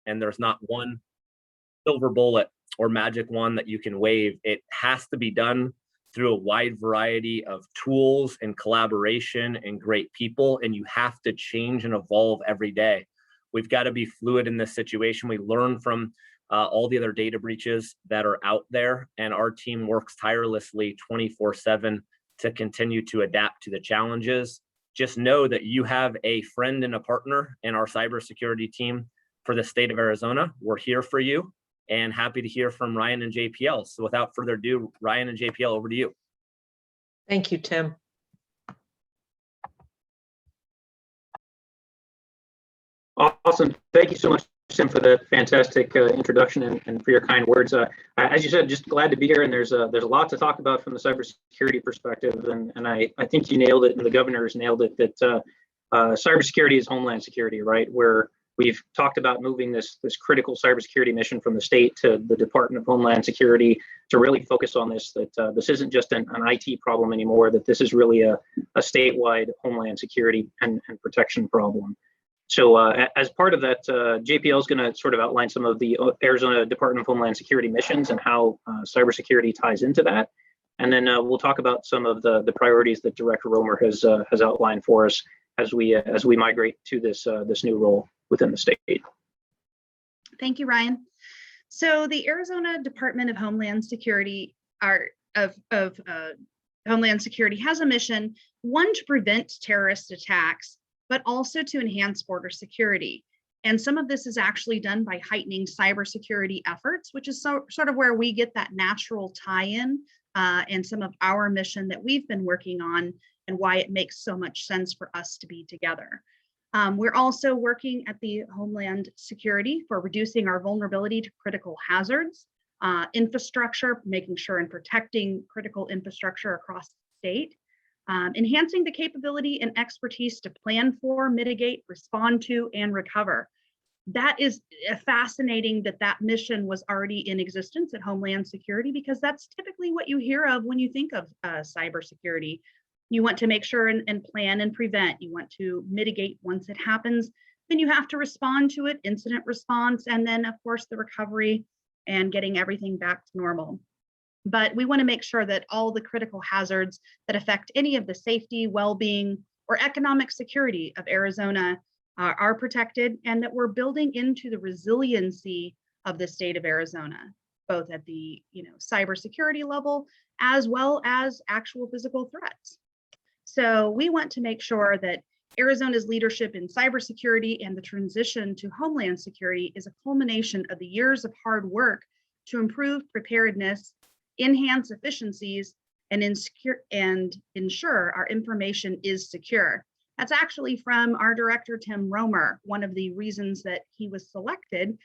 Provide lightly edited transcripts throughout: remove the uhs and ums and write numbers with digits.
and there's not one silver bullet or magic wand that you can wave. It has to be done through a wide variety of tools and collaboration and great people, and you have to change and evolve every day. We've got to be fluid in this situation. We learn from all the other data breaches that are out there, and our team works tirelessly 24/7 to continue to adapt to the challenges. Just know that you have a friend and a partner in our cybersecurity team for the state of Arizona. We're here for you, and happy to hear from Ryan and JPL. So without further ado, Ryan and JPL, over to you. Thank you, Tim. Awesome. Thank you so much, Tim, for the fantastic introduction and for your kind words. As you said, just glad to be here, and there's a lot to talk about from the cybersecurity perspective, and I think you nailed it, and the governor's nailed it, that cybersecurity is homeland security, right? Where we've talked about moving this critical cybersecurity mission from the state to the Department of Homeland Security to really focus on this, that this isn't just an IT problem anymore, that this is really a statewide homeland security and protection problem. So as part of that, JPL is going to sort of outline some of the Arizona Department of Homeland Security missions and how cybersecurity ties into that. And then we'll talk about some of the priorities that Director Romer has outlined for us as we migrate to this new role within the state. Thank you, Ryan. So the Arizona Department of Homeland Security Homeland Security has a mission, one, to prevent terrorist attacks, but also to enhance border security. And some of this is actually done by heightening cybersecurity efforts, which is sort of where we get that natural tie-in and some of our mission that we've been working on and why it makes so much sense for us to be together. We're also working at the Homeland Security for reducing our vulnerability to critical hazards, infrastructure, making sure and protecting critical infrastructure across the state, enhancing the capability and expertise to plan for, mitigate, respond to, and recover. That is fascinating that mission was already in existence at Homeland Security, because that's typically what you hear of when you think of cybersecurity. You want to make sure and plan and prevent. You want to mitigate once it happens. Then you have to respond to it, incident response, and then of course the recovery and getting everything back to normal. But we want to make sure that all the critical hazards that affect any of the safety, well-being, or economic security of Arizona are protected, and that we're building into the resiliency of the state of Arizona, both at the cybersecurity level as well as actual physical threats. So we want to make sure that Arizona's leadership in cybersecurity and the transition to Homeland Security is a culmination of the years of hard work to improve preparedness, enhance efficiencies, and ensure our information is secure. That's actually from our director, Tim Romer. One of the reasons that he was selected,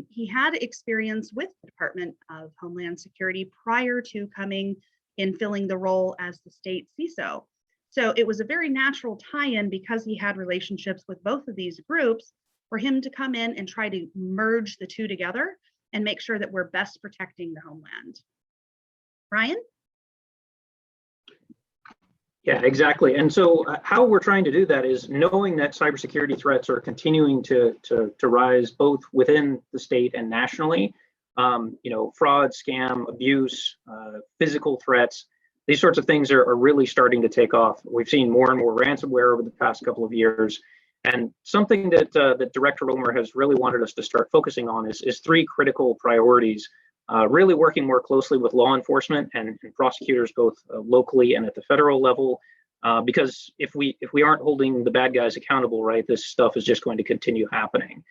he had experience with the Department of Homeland Security prior to coming in filling the role as the state CISO. So it was a very natural tie-in, because he had relationships with both of these groups, for him to come in and try to merge the two together and make sure that we're best protecting the homeland. Ryan? Yeah, exactly. And so how we're trying to do that is knowing that cybersecurity threats are continuing to rise both within the state and nationally. Fraud, scam, abuse, physical threats, these sorts of things are really starting to take off. We've seen more and more ransomware over the past couple of years. And something that Director Romer has really wanted us to start focusing on is three critical priorities. Really working more closely with law enforcement and prosecutors, both locally and at the federal level, because if we aren't holding the bad guys accountable, right, this stuff is just going to continue happening.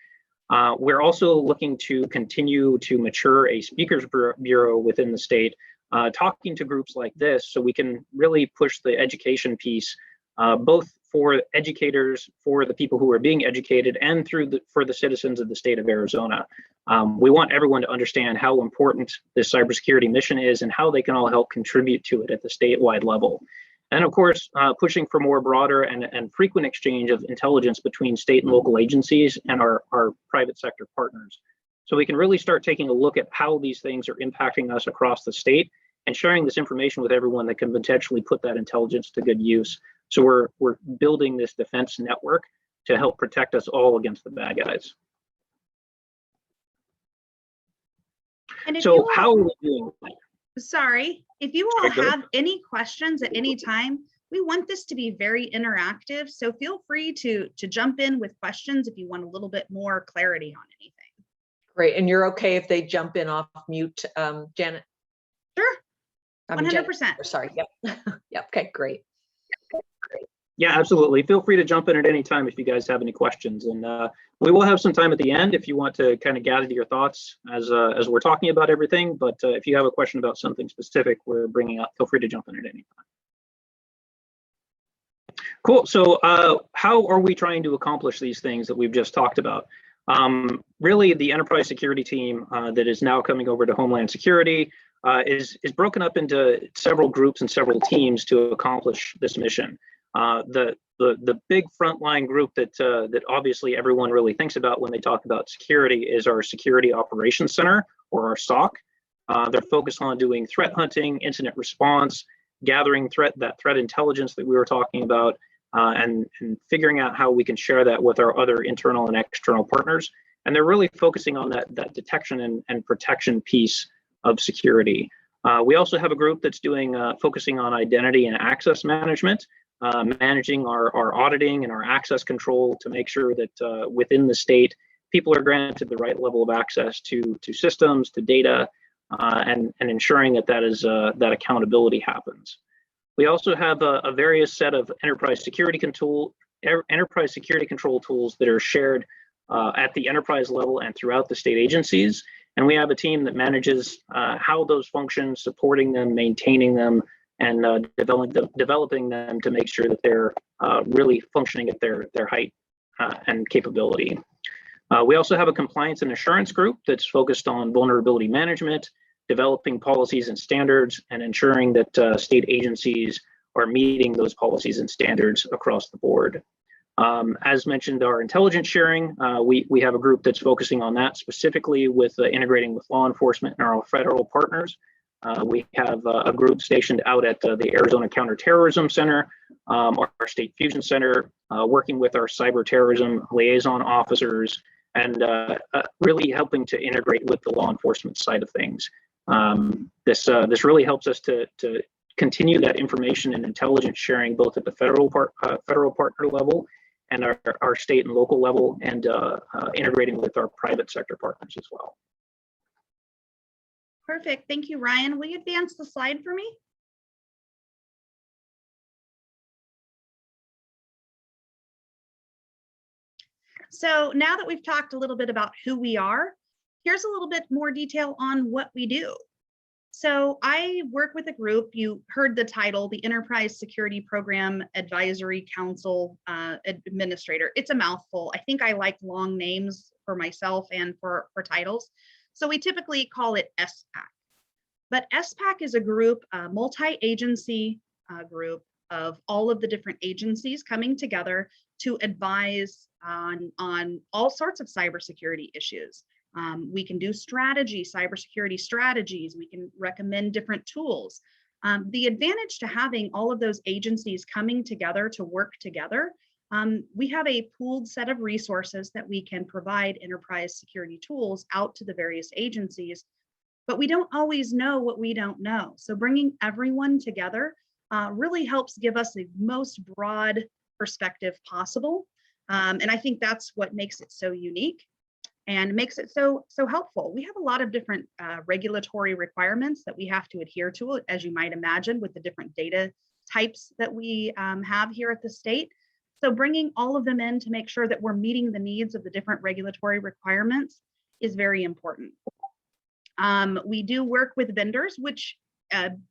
We're also looking to continue to mature a speakers bureau within the state, talking to groups like this, so we can really push the education piece, both for educators, for the people who are being educated, and for the citizens of the state of Arizona. We want everyone to understand how important this cybersecurity mission is and how they can all help contribute to it at the statewide level. And of course, pushing for more broader and frequent exchange of intelligence between state and local agencies and our private sector partners. So we can really start taking a look at how these things are impacting us across the state and sharing this information with everyone that can potentially put that intelligence to good use. So we're building this defense network to help protect us all against the bad guys. And if So you how all, are we doing that? sorry, if you all Sorry, go ahead. have any questions at any time, we want this to be very interactive. So feel free to jump in with questions if you want a little bit more clarity on anything. Great. And you're okay if they jump in off mute, Janet? Sure, I mean, Janet, 100%. sorry. Yep. Yep. Okay, great. Yeah, absolutely. Feel free to jump in at any time if you guys have any questions. And we will have some time at the end if you want to kind of gather your thoughts as we're talking about everything. But if you have a question about something specific we're bringing up, feel free to jump in at any time. Cool. So how are we trying to accomplish these things that we've just talked about? Really, the enterprise security team that is now coming over to Homeland Security is broken up into several groups and several teams to accomplish this mission. The big frontline group that obviously everyone really thinks about when they talk about security is our Security Operations Center, or our SOC. They're focused on doing threat hunting, incident response, gathering threat intelligence that we were talking about, and figuring out how we can share that with our other internal and external partners. And they're really focusing on that detection and protection piece of security. We also have a group that's doing focusing on identity and access management, managing our auditing and our access control to make sure that within the state, people are granted the right level of access to systems, to data, and ensuring that accountability happens. We also have a various set of enterprise security control tools that are shared at the enterprise level and throughout the state agencies. And we have a team that manages how those function, supporting them, maintaining them, and developing them to make sure that they're really functioning at their height and capability. We also have a compliance and assurance group that's focused on vulnerability management, developing policies and standards, and ensuring that state agencies are meeting those policies and standards across the board. As mentioned, our intelligence sharing, we have a group that's focusing on that specifically with integrating with law enforcement and our federal partners. We have a group stationed out at the Arizona Counterterrorism Center, our State Fusion Center, working with our cyber terrorism liaison officers, and really helping to integrate with the law enforcement side of things. This really helps us to continue that information and intelligence sharing both at the federal partner level and our state and local level, and integrating with our private sector partners as well. Perfect. Thank you, Ryan. Will you advance the slide for me? So now that we've talked a little bit about who we are, here's a little bit more detail on what we do. So I work with a group, you heard the title, the Enterprise Security Program Advisory Council Administrator. It's a mouthful. I think I like long names for myself and for titles. So we typically call it SPAC. But SPAC is a group, a multi-agency group of all of the different agencies coming together to advise on all sorts of cybersecurity issues. We can do strategy, cybersecurity strategies. We can recommend different tools. The advantage to having all of those agencies coming together to work together, we have a pooled set of resources that we can provide enterprise security tools out to the various agencies, but we don't always know what we don't know. So bringing everyone together really helps give us the most broad perspective possible. And I think that's what makes it so unique and makes it so helpful. We have a lot of different regulatory requirements that we have to adhere to, as you might imagine, with the different data types that we have here at the state. So bringing all of them in to make sure that we're meeting the needs of the different regulatory requirements is very important. We do work with vendors, which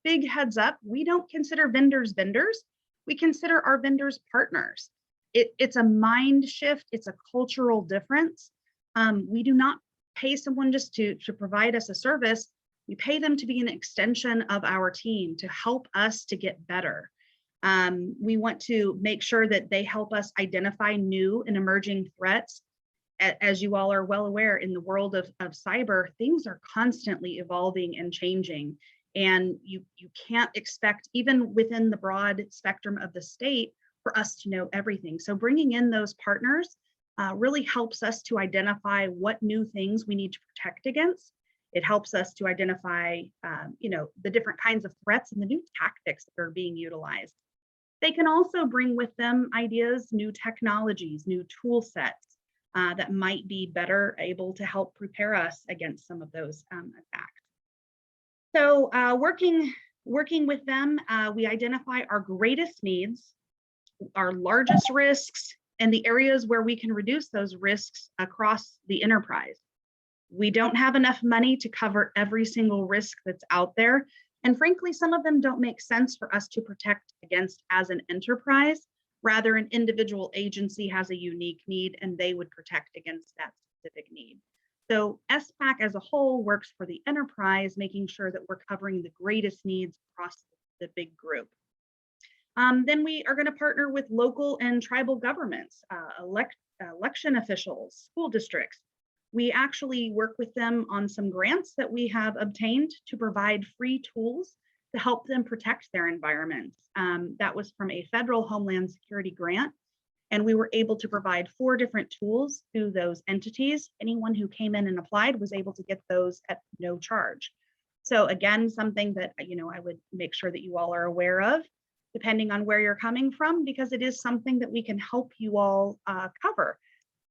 big heads up, we don't consider vendors vendors. We consider our vendors partners. It's a mind shift. It's a cultural difference. We do not pay someone just to provide us a service. We pay them to be an extension of our team to help us to get better. We want to make sure that they help us identify new and emerging threats. As you all are well aware, in the world of cyber, things are constantly evolving and changing. And you can't expect, even within the broad spectrum of the state, for us to know everything. So bringing in those partners really helps us to identify what new things we need to protect against It helps us to identify, the different kinds of threats and the new tactics that are being utilized. They can also bring with them ideas, new technologies, new tool sets that might be better able to help prepare us against some of those attacks. So working with them, we identify our greatest needs, our largest risks, and the areas where we can reduce those risks across the enterprise. We don't have enough money to cover every single risk that's out there. And frankly, some of them don't make sense for us to protect against as an enterprise. Rather, an individual agency has a unique need and they would protect against that specific need. So SPAC as a whole works for the enterprise, making sure that we're covering the greatest needs across the big group. Then we are going to partner with local and tribal governments, election officials, school districts. We actually work with them on some grants that we have obtained to provide free tools to help them protect their environments. That was from a federal Homeland Security grant, and we were able to provide 4 different tools to those entities. Anyone who came in and applied was able to get those at no charge. So again, something that I would make sure that you all are aware of, depending on where you're coming from, because it is something that we can help you all cover.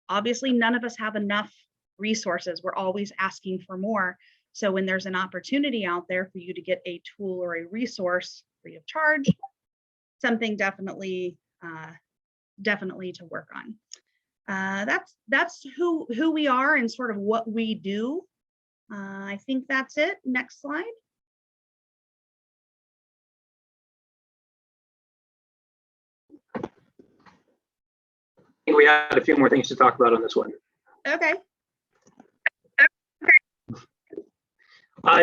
Obviously, none of us have enough resources. We're always asking for more. So when there's an opportunity out there for you to get a tool or a resource free of charge, something definitely to work on. That's who we are and sort of what we do. I think that's it. Next slide. I think we had a few more things to talk about on this one. Okay.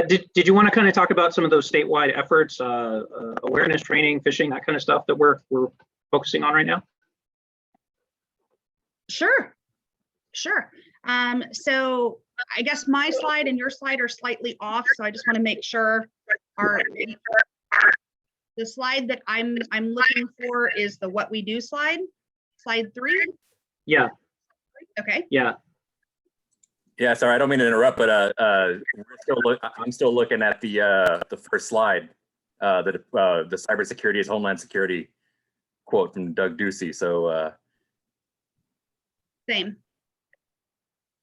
Did you want to kind of talk about some of those statewide efforts, awareness training, phishing, that kind of stuff that we're focusing on right now? Sure. So I guess my slide and your slide are slightly off, so I just want to make sure the slide that I'm looking for is the what we do slide 3. Yeah. Okay. Yeah. Yeah, sorry, I don't mean to interrupt, but I'm still looking at the first slide, the cybersecurity is Homeland Security quote from Doug Ducey. So Same.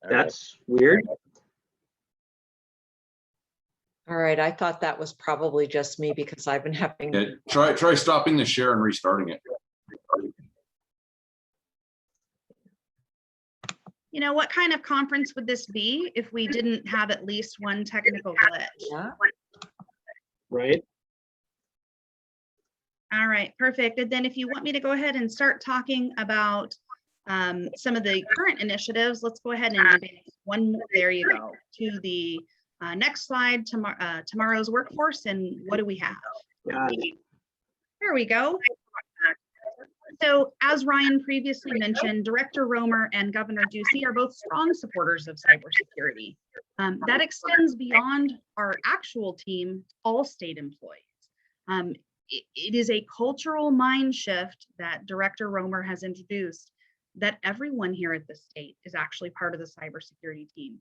That's weird. All right, I thought that was probably just me because I've been having. Yeah, try stopping the share and restarting it. What kind of conference would this be if we didn't have at least one technical glitch? Yeah. Right. All right, perfect. And then if you want me to go ahead and start talking about some of the current initiatives, let's go ahead and advance there you go, to the next slide, tomorrow's workforce, and what do we have? Yeah. There we go. So as Ryan previously mentioned, Director Romer and Governor Ducey are both strong supporters of cybersecurity. That extends beyond our actual team, all state employees. It is a cultural mind shift that Director Romer has introduced, that everyone here at the state is actually part of the cybersecurity team.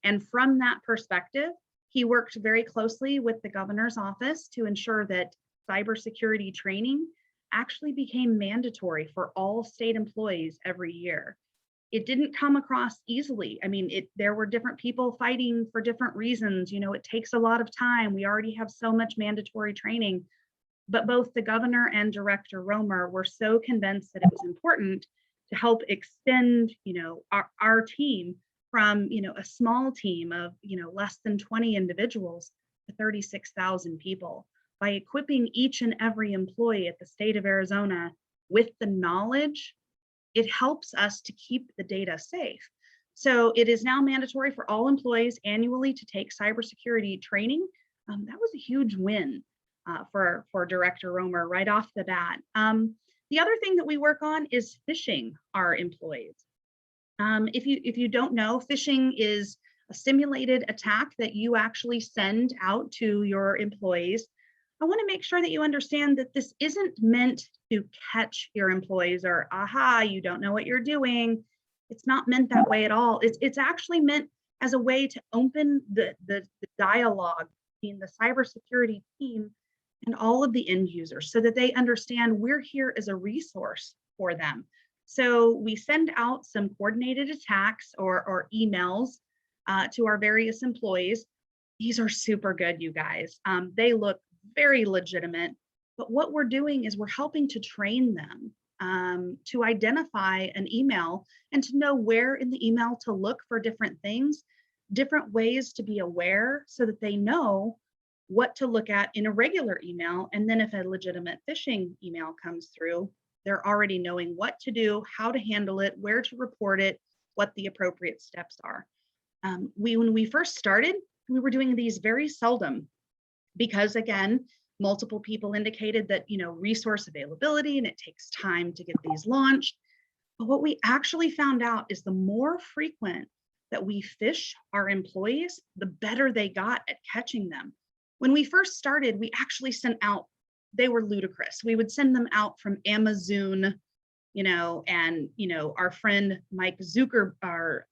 And from that perspective, he worked very closely with the governor's office to ensure that cybersecurity training actually became mandatory for all state employees every year. It didn't come across easily. I mean, there were different people fighting for different reasons. It takes a lot of time. We already have so much mandatory training, but both the governor and Director Romer were so convinced that it was important to help extend, our team from, a small team of, less than 20 individuals to 36,000 people. By equipping each and every employee at the state of Arizona with the knowledge, it helps us to keep the data safe. So it is now mandatory for all employees annually to take cybersecurity training. That was a huge win for Director Romer right off the bat. The other thing that we work on is phishing our employees. If you don't know, phishing is a simulated attack that you actually send out to your employees. I want to make sure that you understand that this isn't meant to catch your employees or, aha, you don't know what you're doing. It's not meant that way at all. It's actually meant as a way to open the dialogue between the cybersecurity team and all of the end users so that they understand we're here as a resource for them. So we send out some coordinated attacks or emails to our various employees. These are super good, you guys. They look very legitimate, but what we're doing is we're helping to train them to identify an email and to know where in the email to look for different things, different ways to be aware so that they know what to look at in a regular email. And then if a legitimate phishing email comes through, they're already knowing what to do, how to handle it, where to report it, what the appropriate steps are. When we first started, we were doing these very seldom because, again, multiple people indicated that, resource availability and it takes time to get these launched. But what we actually found out is the more frequent that we phish our employees, the better they got at catching them. When we first started, we actually sent out, they were ludicrous. We would send them out from Amazon, and, our friend Mike Zuckerberg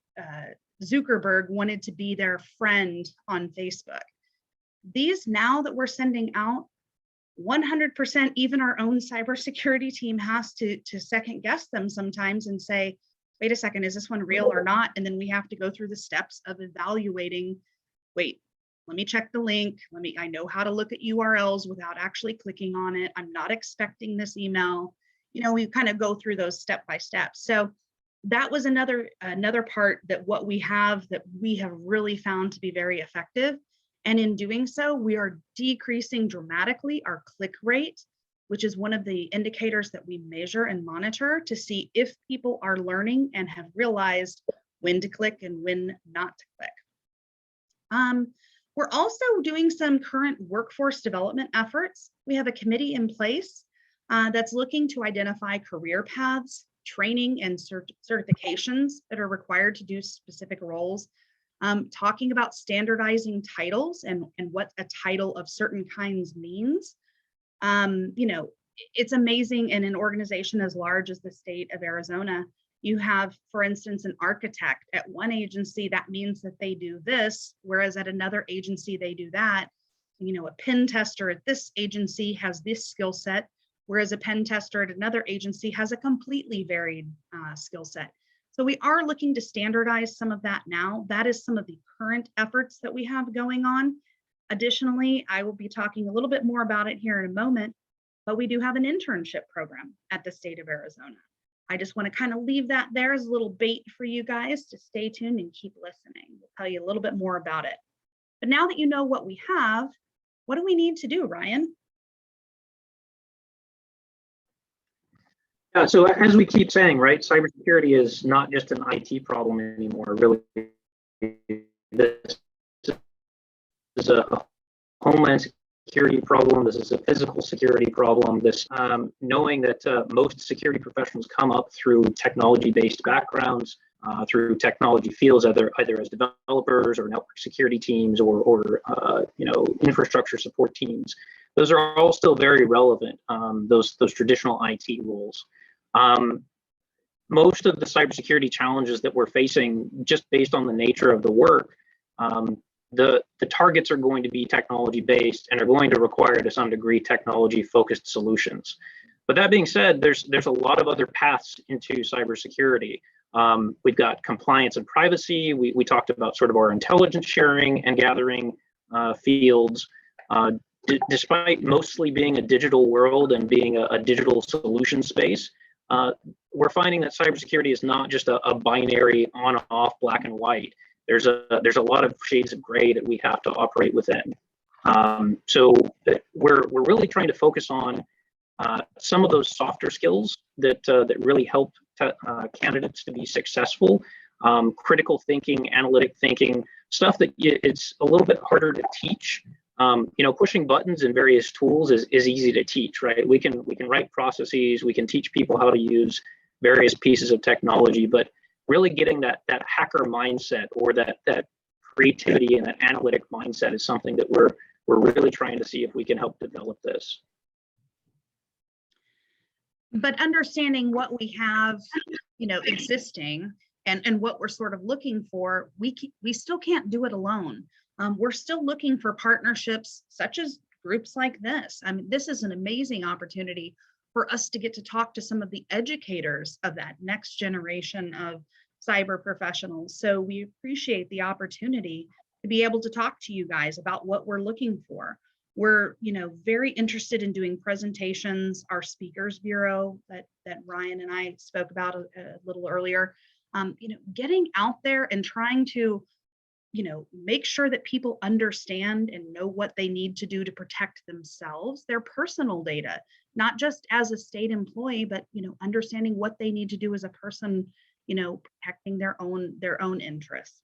wanted to be their friend on Facebook. These now that we're sending out, 100%, even our own cybersecurity team has to second guess them sometimes and say, wait a second, is this one real or not? And then we have to go through the steps of evaluating, wait, let me check the link. I know how to look at URLs without actually clicking on it. I'm not expecting this email. We kind of go through those step by step. So that was another part that we have really found to be very effective. And in doing so, we are decreasing dramatically our click rate, which is one of the indicators that we measure and monitor to see if people are learning and have realized when to click and when not to click. We're also doing some current workforce development efforts. We have a committee in place that's looking to identify career paths, training and certifications that are required to do specific roles, talking about standardizing titles and what a title of certain kinds means. It's amazing in an organization as large as the state of Arizona. You have, for instance, an architect at one agency, that means that they do this, whereas at another agency, they do that. A pen tester at this agency has this skill set, whereas a pen tester at another agency has a completely varied skill set. So we are looking to standardize some of that now. That is some of the current efforts that we have going on. Additionally, I will be talking a little bit more about it here in a moment, but we do have an internship program at the state of Arizona. I just want to kind of leave that there as a little bait for you guys to stay tuned and keep listening. We'll tell you a little bit more about it. But now that you know what we have, what do we need to do, Ryan? Yeah, so as we keep saying, right, cybersecurity is not just an IT problem anymore. Really, this is a homeland security problem. This is a physical security problem. This knowing that most security professionals come up through technology-based backgrounds, through technology fields, either as developers or network security teams or infrastructure support teams. Those are all still very relevant. Those traditional IT roles. Most of the cybersecurity challenges that we're facing, just based on the nature of the work, the targets are going to be technology based and are going to require, to some degree, technology focused solutions. But that being said, there's a lot of other paths into cybersecurity. We've got compliance and privacy. We talked about sort of our intelligence sharing and gathering fields. Despite mostly being a digital world and being a digital solution space, we're finding that cybersecurity is not just a binary on-off, black and white. There's a lot of shades of gray that we have to operate within. So we're really trying to focus on some of those softer skills that really help candidates to be successful. Critical thinking, analytic thinking, stuff that it's a little bit harder to teach. Pushing buttons in various tools is easy to teach, right? We can write processes, we can teach people how to use various pieces of technology, but really getting that hacker mindset or that creativity and that analytic mindset is something that we're really trying to see if we can help develop this. But understanding what we have, existing, and what we're sort of looking for, we still can't do it alone. We're still looking for partnerships such as groups like this. I mean, this is an amazing opportunity for us to get to talk to some of the educators of that next generation of cyber professionals. So we appreciate the opportunity to be able to talk to you guys about what we're looking for. We're, very interested in doing presentations. Our speakers bureau that Ryan and I spoke about a little earlier, getting out there and trying to, make sure that people understand and know what they need to do to protect themselves, their personal data, not just as a state employee, but, understanding what they need to do as a person, protecting their own interests.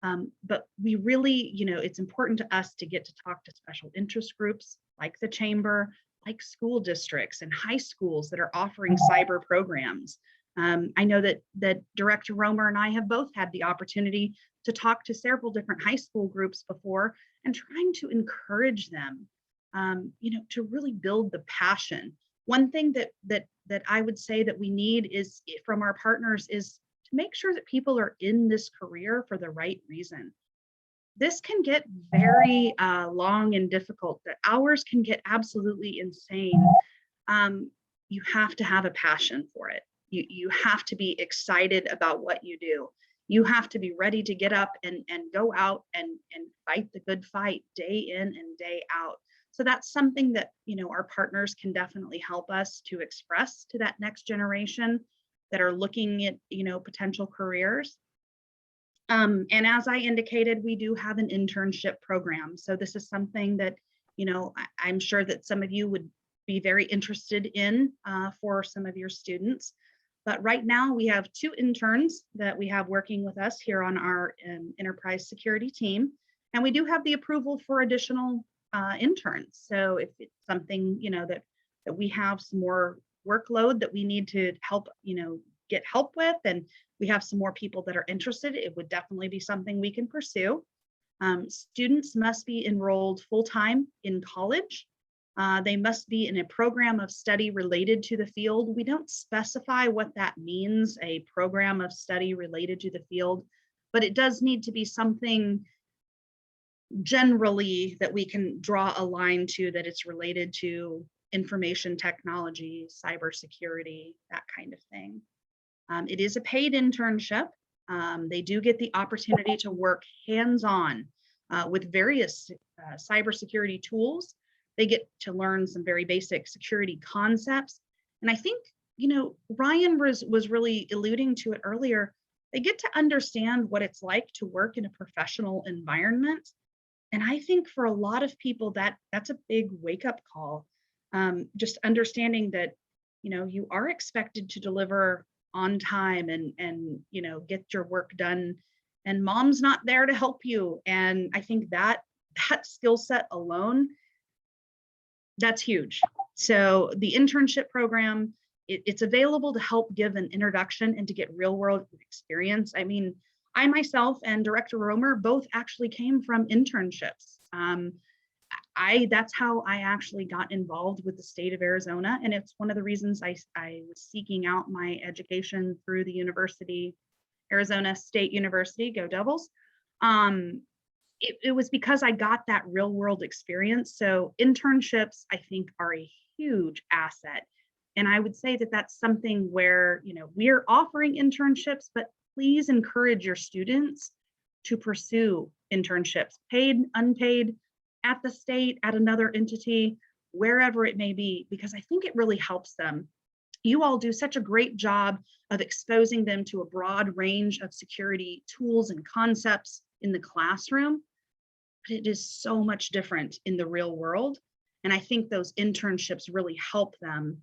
But we really, it's important to us to get to talk to special interest groups like the chamber, like school districts and high schools that are offering cyber programs. I know that Director Romer and I have both had the opportunity to talk to several different high school groups before and trying to encourage them, to really build the passion. One thing that I would say that we need is from our partners is to make sure that people are in this career for the right reason. This can get very long and difficult. The hours can get absolutely insane. You have to have a passion for it. You have to be excited about what you do. You have to be ready to get up and go out and fight the good fight day in and day out. So that's something that, our partners can definitely help us to express to that next generation that are looking at, potential careers. And as I indicated, we do have an internship program. So this is something that, I'm sure that some of you would be very interested in for some of your students. But right now we have 2 interns that we have working with us here on our enterprise security team. And we do have the approval for additional interns. So if it's something, that we have some more workload that we need to help, get help with, and we have some more people that are interested, it would definitely be something we can pursue. Students must be enrolled full-time in college. They must be in a program of study related to the field. We don't specify what that means, a program of study related to the field, but it does need to be something generally that we can draw a line to, that it's related to information technology, cybersecurity, that kind of thing. It is a paid internship. They do get the opportunity to work hands-on with various cybersecurity tools. They get to learn some very basic security concepts. And I think, Ryan was really alluding to it earlier. They get to understand what it's like to work in a professional environment. And I think for a lot of people, that's a big wake-up call. Just understanding that, you are expected to deliver on time and get your work done, and mom's not there to help you. And I think that skill set alone, that's huge. So the internship program, it's available to help give an introduction and to get real world experience. I mean, I myself and Director Romer both actually came from internships. That's how I actually got involved with the state of Arizona. And it's one of the reasons I was seeking out my education through the university, Arizona State University, go Devils. It was because I got that real world experience. So internships, I think, are a huge asset. And I would say that that's something where, we're offering internships, but please encourage your students to pursue internships, paid, unpaid, at the state, at another entity, wherever it may be, because I think it really helps them. You all do such a great job of exposing them to a broad range of security tools and concepts in the classroom, but it is so much different in the real world. And I think those internships really help them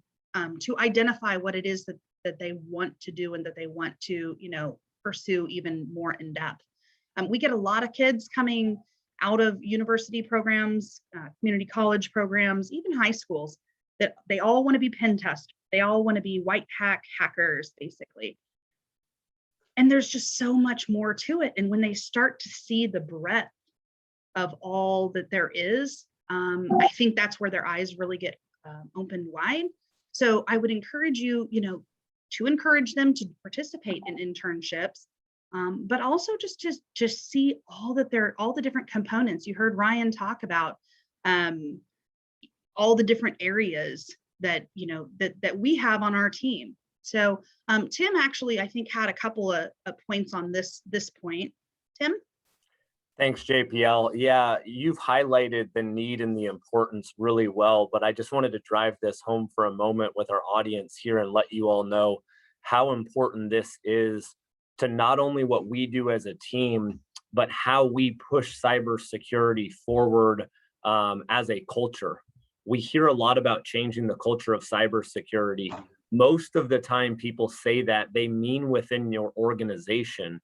to identify what it is that they want to do and that they want to, pursue even more in depth. We get a lot of kids coming out of university programs, community college programs, even high schools, that they all want to be pen testers. They all want to be white hat hackers, basically. And there's just so much more to it. And when they start to see the breadth of all that there is, I think that's where their eyes really get opened wide. So I would encourage you, to encourage them to participate in internships, but also just to see all the different components. You heard Ryan talk about all the different areas that that we have on our team. So Tim actually, I think, had a couple of points on this point. Tim? Thanks, JPL. Yeah, you've highlighted the need and the importance really well, but I just wanted to drive this home for a moment with our audience here and let you all know how important this is to not only what we do as a team, but how we push cybersecurity forward as a culture. We hear a lot about changing the culture of cybersecurity. Most of the time people say that they mean within your organization,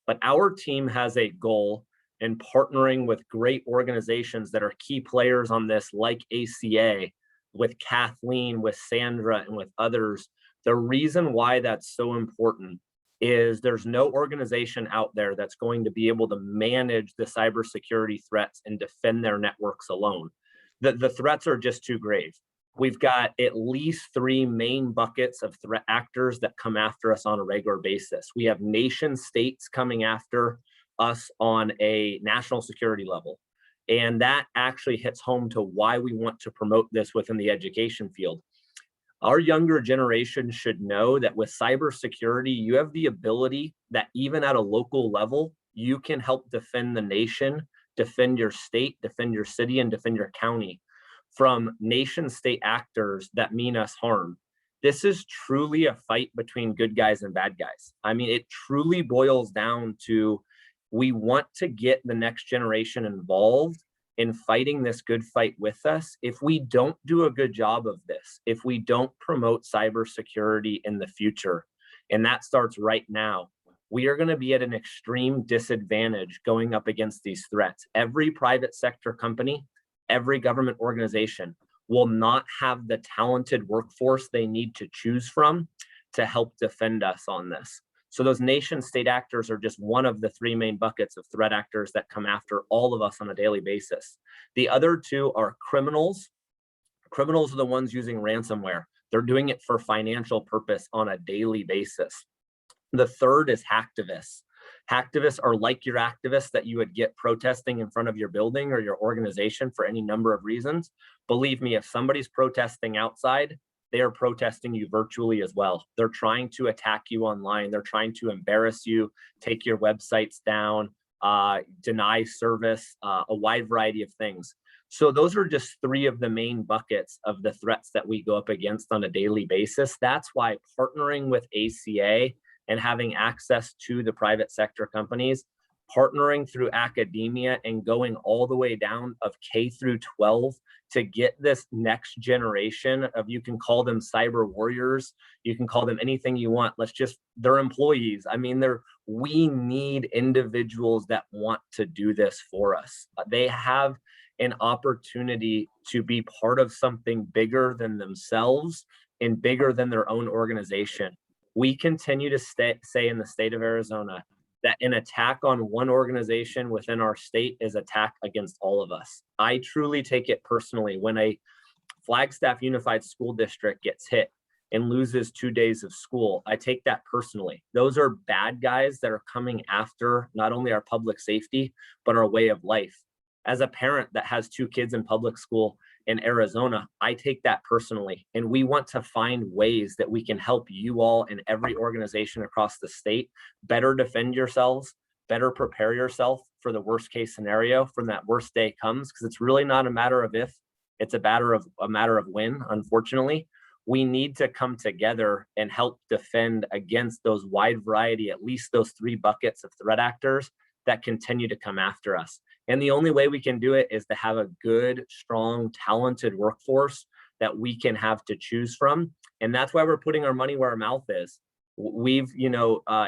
but our team has a goal in partnering with great organizations that are key players on this, like ACA, with Kathleen, with Sandra, and with others. The reason why that's so important is there's no organization out there that's going to be able to manage the cybersecurity threats and defend their networks alone. The threats are just too grave. We've got at least 3 main buckets of threat actors that come after us on a regular basis. We have nation states coming after us on a national security level. And that actually hits home to why we want to promote this within the education field. Our younger generation should know that with cybersecurity, you have the ability that even at a local level, you can help defend the nation, defend your state, defend your city, and defend your county from nation state actors that mean us harm. This is truly a fight between good guys and bad guys. I mean, it truly boils down to, we want to get the next generation involved in fighting this good fight with us. If we don't do a good job of this, if we don't promote cybersecurity in the future, and that starts right now, we are going to be at an extreme disadvantage going up against these threats. Every private sector company, every government organization will not have the talented workforce they need to choose from to help defend us on this. So those nation state actors are just one of the 3 main buckets of threat actors that come after all of us on a daily basis. The other 2 are criminals. Criminals are the ones using ransomware. They're doing it for financial purpose on a daily basis. The third is hacktivists. Hacktivists are like your activists that you would get protesting in front of your building or your organization for any number of reasons. Believe me, if somebody's protesting outside, they are protesting you virtually as well. They're trying to attack you online. They're trying to embarrass you, take your websites down, deny service, a wide variety of things. So those are just 3 of the main buckets of the threats that we go up against on a daily basis. That's why partnering with ACA and having access to the private sector companies, partnering through academia and going all the way down of K through 12 to get this next generation of, you can call them cyber warriors, you can call them anything you want. They're employees. I mean, we need individuals that want to do this for us. They have an opportunity to be part of something bigger than themselves and bigger than their own organization. We continue to say in the state of Arizona that an attack on one organization within our state is attack against all of us. I truly take it personally when a Flagstaff Unified School District gets hit and loses 2 days of school. I take that personally. Those are bad guys that are coming after not only our public safety, but our way of life. As a parent that has 2 kids in public school in Arizona, I take that personally. And we want to find ways that we can help you all in every organization across the state better defend yourselves, better prepare yourself for the worst case scenario when that worst day comes, because it's really not a matter of if, it's a matter of when, unfortunately. We need to come together and help defend against those wide variety, at least those 3 buckets of threat actors that continue to come after us. And the only way we can do it is to have a good, strong, talented workforce that we can have to choose from. And that's why we're putting our money where our mouth is. We've,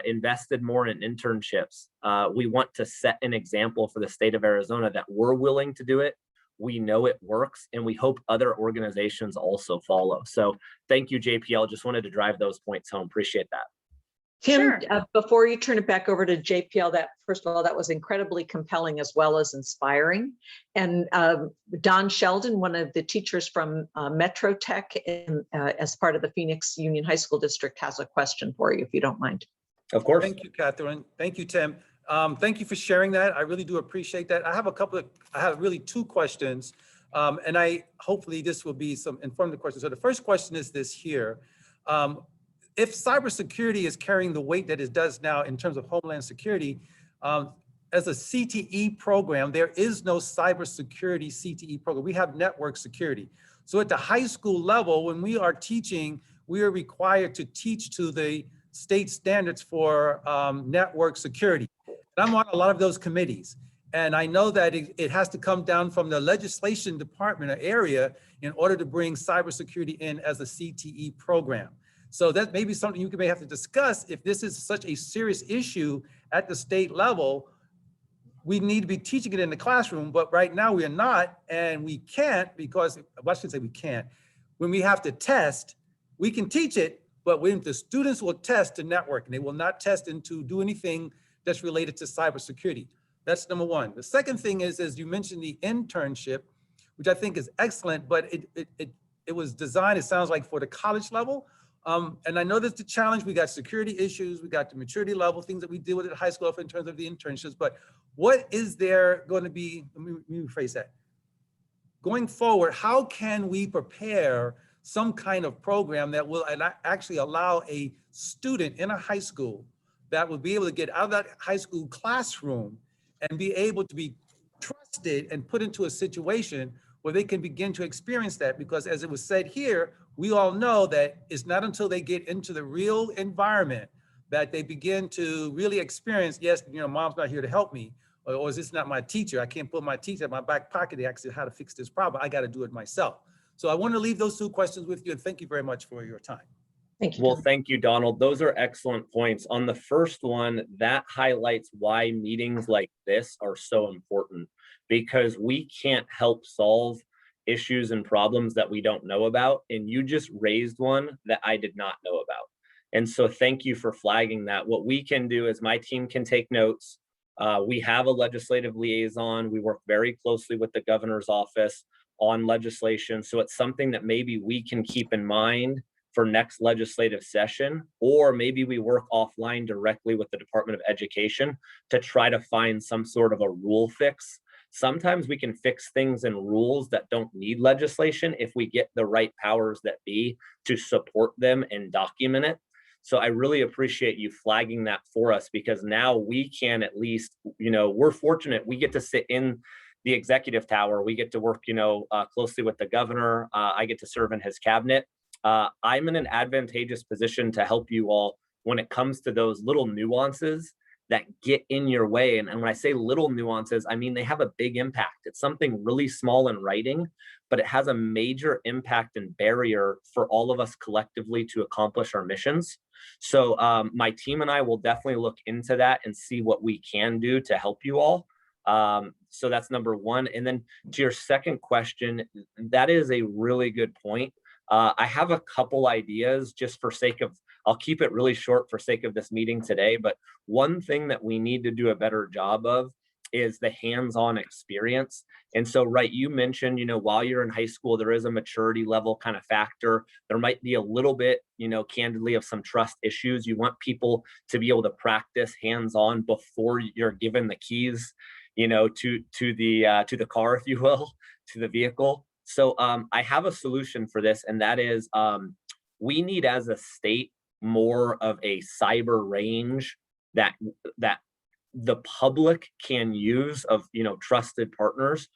invested more in internships. We want to set an example for the state of Arizona that we're willing to do it. We know it works, and we hope other organizations also follow. So thank you, JPL. Just wanted to drive those points home. Appreciate that. Tim, Sure. Before you turn it back over to JPL, that first of all, that was incredibly compelling as well as inspiring. And Don Sheldon, one of the teachers from Metro Tech as part of the Phoenix Union High School District, has a question for you, if you don't mind. Of course. Thank you, Catherine. Thank you, Tim. Thank you for sharing that. I really do appreciate that. I have really two questions. And hopefully this will be some informative questions. So the first question is this here. If cybersecurity is carrying the weight that it does now in terms of Homeland Security, as a CTE program, there is no cybersecurity CTE program. We have network security. So at the high school level, when we are teaching, we are required to teach to the state standards for network security. And I'm on a lot of those committees. And I know that it has to come down from the legislation department or area in order to bring cybersecurity in as a CTE program. So that may be something you may have to discuss. If this is such a serious issue at the state level, we need to be teaching it in the classroom, but right now we are not, and we can't because, well, I shouldn't say we can't. When we have to test, we can teach it, but when the students will test the network and they will not test and to do anything that's related to cybersecurity. That's number one. The second thing is, as you mentioned, the internship, which I think is excellent, but it was designed, it sounds like, for the college level. And I know that's the challenge. We got security issues, we got the maturity level, things that we deal with at high school in terms of the internships, but what is there going to be, let me rephrase that. Going forward, how can we prepare some kind of program that will actually allow a student in a high school that will be able to get out of that high school classroom and be able to be trusted and put into a situation where they can begin to experience that? Because as it was said here, we all know that it's not until they get into the real environment that they begin to really experience, yes, you know, mom's not here to help me, or is this not my teacher? I can't put my teacher in my back pocket to ask how to fix this problem. I got to do it myself. So I want to leave those two questions with you, and thank you very much for your time. Thank you. Well, thank you, Donald. Those are excellent points. On the first one, that highlights why meetings like this are so important, because we can't help solve issues and problems that we don't know about. And you just raised one that I did not know about. And so thank you for flagging that. What we can do is my team can take notes. We have a legislative liaison. We work very closely with the governor's office on legislation. So it's something that maybe we can keep in mind for next legislative session, or maybe we work offline directly with the Department of Education to try to find some sort of a rule fix. Sometimes we can fix things in rules that don't need legislation if we get the right powers that be to support them and document it. So I really appreciate you flagging that for us, because now we can at least, you know, we're fortunate we get to sit in the executive tower. We get to work, you know, closely with the governor. I get to serve in his cabinet. I'm in an advantageous position to help you all when it comes to those little nuances that get in your way. And when I say little nuances, I mean they have a big impact. It's something really small in writing, but it has a major impact and barrier for all of us collectively to accomplish our missions. So my team and I will definitely look into that and see what we can do to help you all. So that's number one. And then to your second question, that is a really good point. I have a couple ideas just for sake of, I'll keep it really short for sake of this meeting today, but one thing that we need to do a better job of is the hands-on experience. And so, right, you mentioned, you know, while you're in high school, there is a maturity level kind of factor. There might be a little bit, you know, candidly, of some trust issues. You want people to be able to practice hands-on before you're given the keys, you know, to the car, if you will, to the vehicle. So I have a solution for this, and that is we need, as a state, more of a cyber range that the public can use of, you know, trusted partners.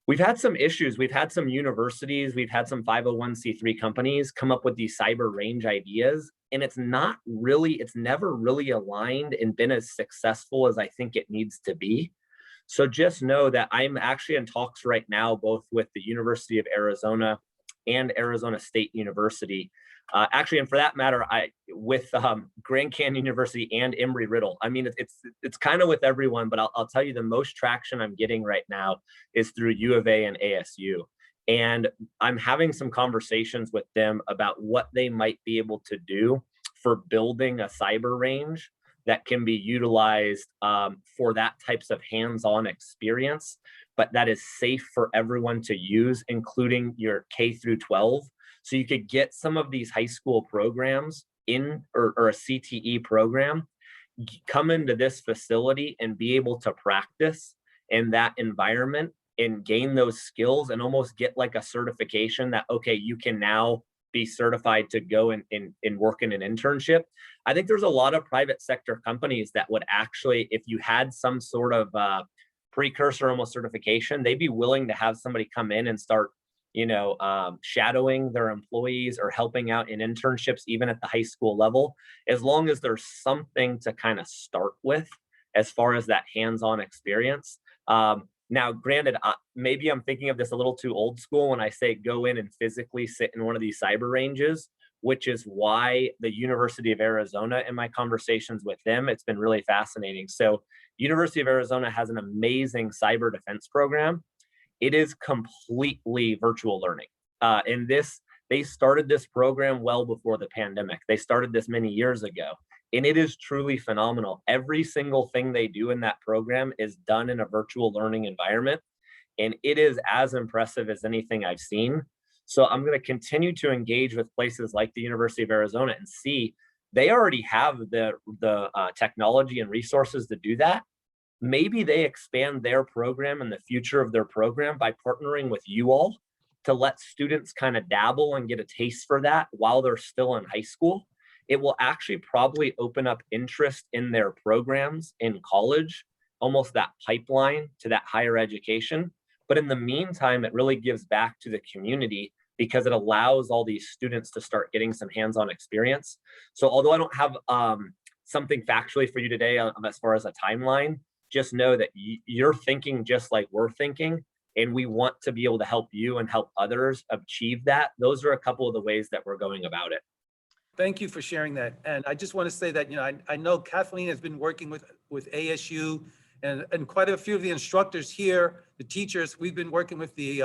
We've had some issues. We've had some universities, we've had some 501c3 companies come up with these cyber range ideas, and it's never really aligned and been as successful as I think it needs to be. So just know that I'm actually in talks right now, both with the University of Arizona and Arizona State University. Actually, and for that matter, with Grand Canyon University and Embry-Riddle. I mean, it's kind of with everyone, but I'll tell you the most traction I'm getting right now is through U of A and ASU. And I'm having some conversations with them about what they might be able to do for building a cyber range that can be utilized for that types of hands-on experience, but that is safe for everyone to use, including your K through 12. So you could get some of these high school programs in or a CTE program come into this facility and be able to practice in that environment and gain those skills and almost get like a certification that, okay, you can now be certified to go and work in an internship. I think there's a lot of private sector companies that would actually, if you had some sort of precursor almost certification, they'd be willing to have somebody come in and start, shadowing their employees or helping out in internships, even at the high school level, as long as there's something to kind of start with as far as that hands-on experience. Now, granted, maybe I'm thinking of this a little too old school when I say go in and physically sit in one of these cyber ranges, which is why the University of Arizona, in my conversations with them, it's been really fascinating. So University of Arizona has an amazing cyber defense program. It is completely virtual learning. They started this program well before the pandemic. They started this many years ago. And it is truly phenomenal. Every single thing they do in that program is done in a virtual learning environment. And it is as impressive as anything I've seen. So I'm going to continue to engage with places like the University of Arizona and see they already have the technology and resources to do that. Maybe they expand their program and the future of their program by partnering with you all to let students kind of dabble and get a taste for that while they're still in high school. It will actually probably open up interest in their programs in college, almost that pipeline to that higher education. But in the meantime, it really gives back to the community because it allows all these students to start getting some hands-on experience. So although I don't have something factually for you today as far as a timeline, just know that you're thinking just like we're thinking, and we want to be able to help you and help others achieve that. Those are a couple of the ways that we're going about it. Thank you for sharing that. And I just want to say that, I know Kathleen has been working with ASU and quite a few of the instructors here, the teachers. We've been working with the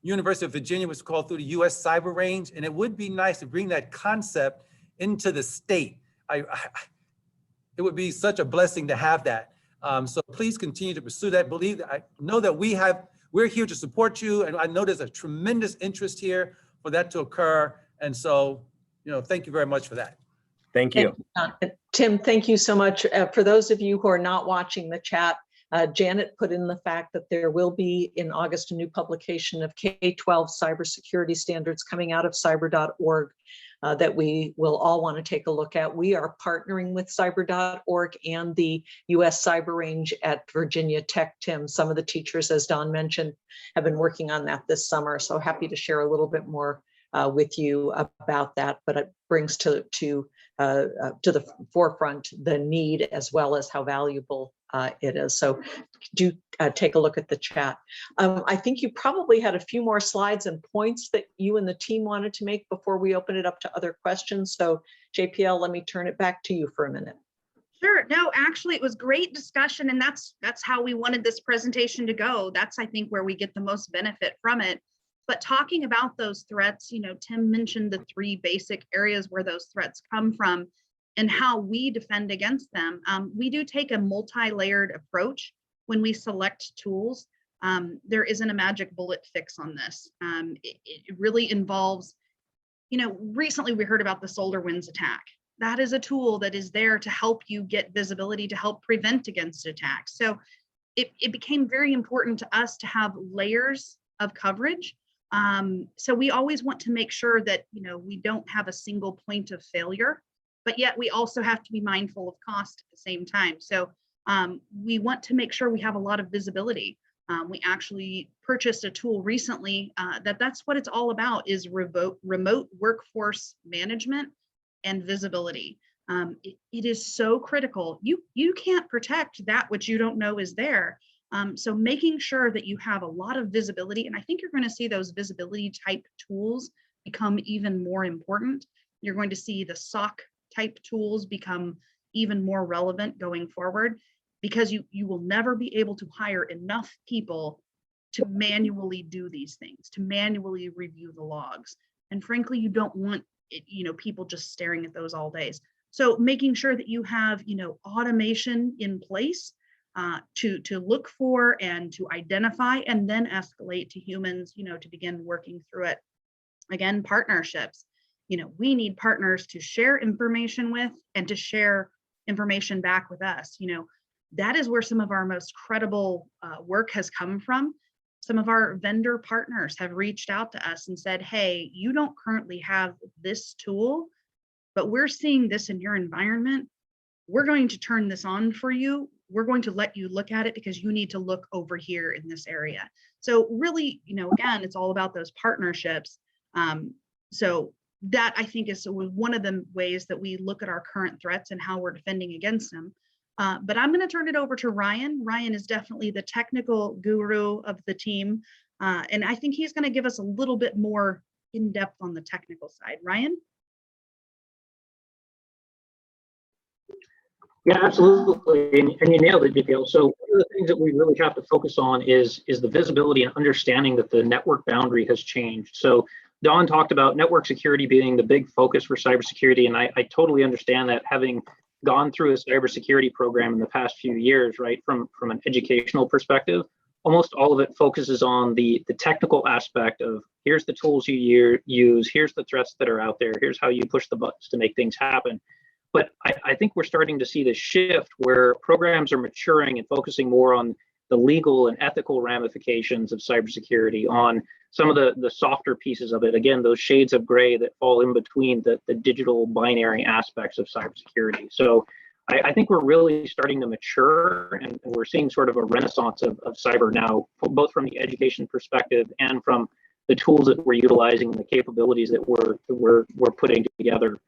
University of Virginia, what's called through the US Cyber Range. And it would be nice to bring that concept into the state. It would be such a blessing to have that. So please continue to pursue that. Believe that I know that we're here to support you. And I know there's a tremendous interest here for that to occur. And so, thank you very much for that. Thank you. Tim, thank you so much. For those of you who are not watching the chat, Janet put in the fact that there will be in August a new publication of K-12 cybersecurity standards coming out of cyber.org that we will all want to take a look at. We are partnering with cyber.org and the US Cyber Range at Virginia Tech, Tim. Some of the teachers, as Don mentioned, have been working on that this summer. So happy to share a little bit more with you about that, but it brings to the forefront the need as well as how valuable it is. So do take a look at the chat. I think you probably had a few more slides and points that you and the team wanted to make before we open it up to other questions. So JPL, let me turn it back to you for a minute. Sure. No, actually, it was great discussion, and that's how we wanted this presentation to go. That's, I think, where we get the most benefit from it. But talking about those threats, Tim mentioned the 3 basic areas where those threats come from and how we defend against them. We do take a multi-layered approach when we select tools. There isn't a magic bullet fix on this. It really involves, recently we heard about the SolarWinds attack. That is a tool that is there to help you get visibility to help prevent against attacks. So it became very important to us to have layers of coverage. So we always want to make sure that, we don't have a single point of failure, but yet we also have to be mindful of cost at the same time. So we want to make sure we have a lot of visibility. We actually purchased a tool recently that's what it's all about, is remote workforce management and visibility. It is so critical. You can't protect that which you don't know is there. So making sure that you have a lot of visibility, and I think you're going to see those visibility type tools become even more important. You're going to see the SOC type tools become even more relevant going forward, because you will never be able to hire enough people to manually do these things, to manually review the logs. And frankly, you don't want people just staring at those all days. So making sure that you have, automation in place to look for and to identify and then escalate to humans, to begin working through it. Again, partnerships. we need partners to share information with and to share information back with us. That is where some of our most credible work has come from. Some of our vendor partners have reached out to us and said, hey, you don't currently have this tool, but we're seeing this in your environment. We're going to turn this on for you. We're going to let you look at it because you need to look over here in this area. So really, again, it's all about those partnerships. So that, I think, is one of the ways that we look at our current threats and how we're defending against them. But I'm going to turn it over to Ryan. Ryan is definitely the technical guru of the team. And I think he's going to give us a little bit more in depth on the technical side. Ryan? Yeah, absolutely. And you nailed it, DPL. So one of the things that we really have to focus on is the visibility and understanding that the network boundary has changed. So Don talked about network security being the big focus for cybersecurity. And I totally understand that, having gone through a cybersecurity program in the past few years, right, from an educational perspective, almost all of it focuses on the technical aspect of, here's the tools you use, here's the threats that are out there, here's how you push the buttons to make things happen. But I think we're starting to see this shift where programs are maturing and focusing more on the legal and ethical ramifications of cybersecurity, on some of the softer pieces of it. Again, those shades of gray that fall in between the digital binary aspects of cybersecurity. So I think we're really starting to mature, and we're seeing sort of a renaissance of cyber now, both from the education perspective and from the tools that we're utilizing and the capabilities that we're putting together.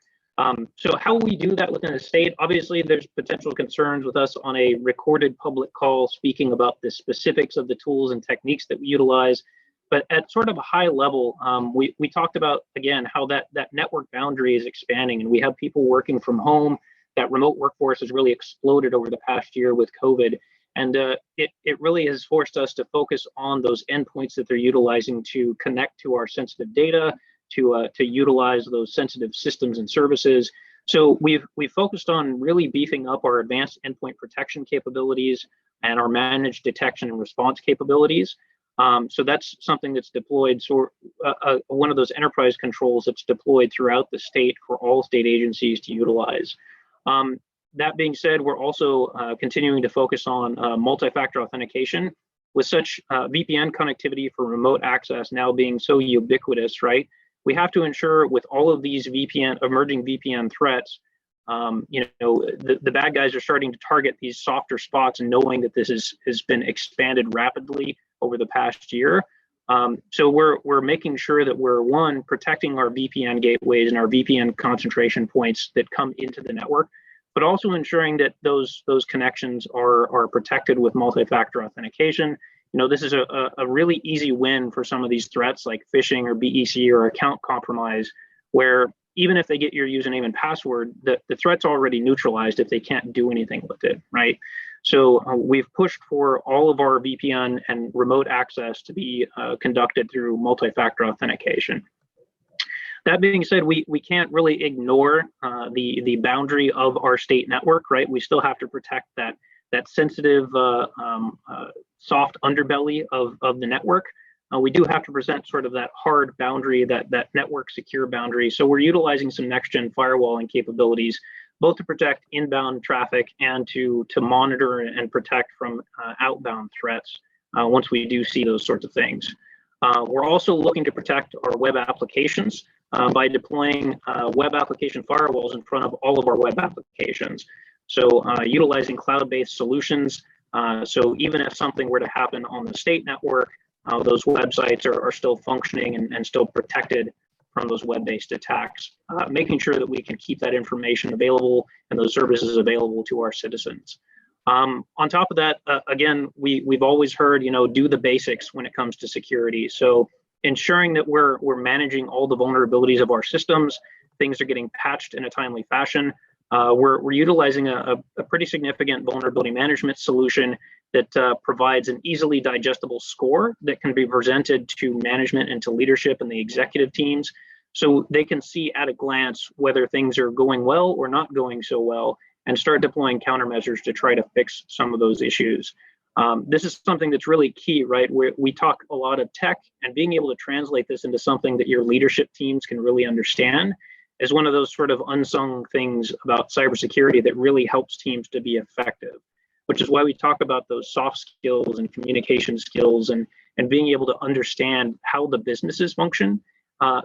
So how we do that within the state, obviously there's potential concerns with us on a recorded public call speaking about the specifics of the tools and techniques that we utilize. But at sort of a high level, we talked about, again, how that network boundary is expanding, and we have people working from home. That remote workforce has really exploded over the past year with COVID. And it really has forced us to focus on those endpoints that they're utilizing to connect to our sensitive data, to utilize those sensitive systems and services. So we've focused on really beefing up our advanced endpoint protection capabilities and our managed detection and response capabilities. So that's something that's deployed. So one of those enterprise controls that's deployed throughout the state for all state agencies to utilize. That being said, we're also continuing to focus on multi-factor authentication. With such VPN connectivity for remote access now being so ubiquitous, right? We have to ensure with all of these emerging VPN threats, the bad guys are starting to target these softer spots, and knowing that this has been expanded rapidly over the past year. So we're making sure that we're, one, protecting our VPN gateways and our VPN concentration points that come into the network, but also ensuring that those connections are protected with multi-factor authentication. This is a really easy win for some of these threats like phishing or BEC or account compromise, where even if they get your username and password, the threat's already neutralized if they can't do anything with it, right? So we've pushed for all of our VPN and remote access to be conducted through multi-factor authentication. That being said, we can't really ignore the boundary of our state network, right? We still have to protect that sensitive soft underbelly of the network. We do have to present sort of that hard boundary, that network secure boundary. So we're utilizing some next-gen firewalling capabilities, both to protect inbound traffic and to monitor and protect from outbound threats once we do see those sorts of things. We're also looking to protect our web applications by deploying web application firewalls in front of all of our web applications. So utilizing cloud-based solutions. So even if something were to happen on the state network, those websites are still functioning and still protected from those web-based attacks, making sure that we can keep that information available and those services available to our citizens. On top of that, again, we've always heard, do the basics when it comes to security. So ensuring that we're managing all the vulnerabilities of our systems, things are getting patched in a timely fashion. We're utilizing a pretty significant vulnerability management solution that provides an easily digestible score that can be presented to management and to leadership and the executive teams, so they can see at a glance whether things are going well or not going so well, and start deploying countermeasures to try to fix some of those issues. This is something that's really key, right? We talk a lot of tech, and being able to translate this into something that your leadership teams can really understand is one of those sort of unsung things about cybersecurity that really helps teams to be effective, which is why we talk about those soft skills and communication skills and being able to understand how the businesses function.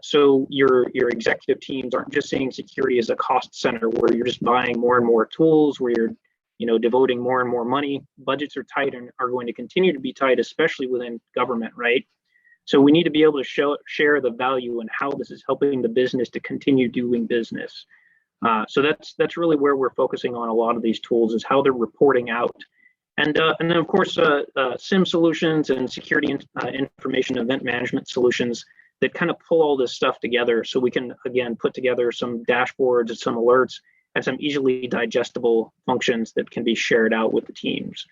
So your executive teams aren't just seeing security as a cost center where you're just buying more and more tools, where you're devoting more and more money. Budgets are tight and are going to continue to be tight, especially within government, right? So we need to be able to share the value and how this is helping the business to continue doing business. So that's really where we're focusing on a lot of these tools, is how they're reporting out. And then of course, SIM solutions and security information event management solutions that kind of pull all this stuff together, so we can, again, put together some dashboards and some alerts and some easily digestible functions that can be shared out with the teams.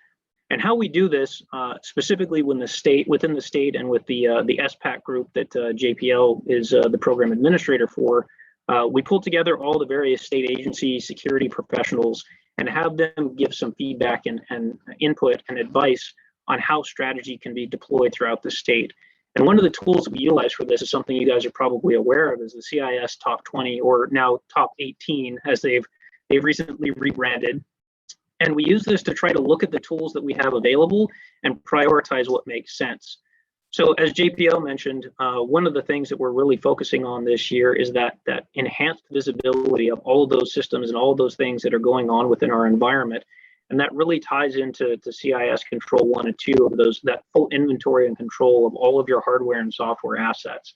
And how we do this, specifically within the state and with the SPAC group that JPL is the program administrator for, we pull together all the various state agency security professionals and have them give some feedback and input and advice on how strategy can be deployed throughout the state. And one of the tools that we utilize for this is something you guys are probably aware of, is the CIS Top 20, or now Top 18, as they've recently rebranded. And we use this to try to look at the tools that we have available and prioritize what makes sense. So as JPL mentioned, one of the things that we're really focusing on this year is that enhanced visibility of all of those systems and all of those things that are going on within our environment. And that really ties into CIS Control 1 and 2 of those, that full inventory and control of all of your hardware and software assets.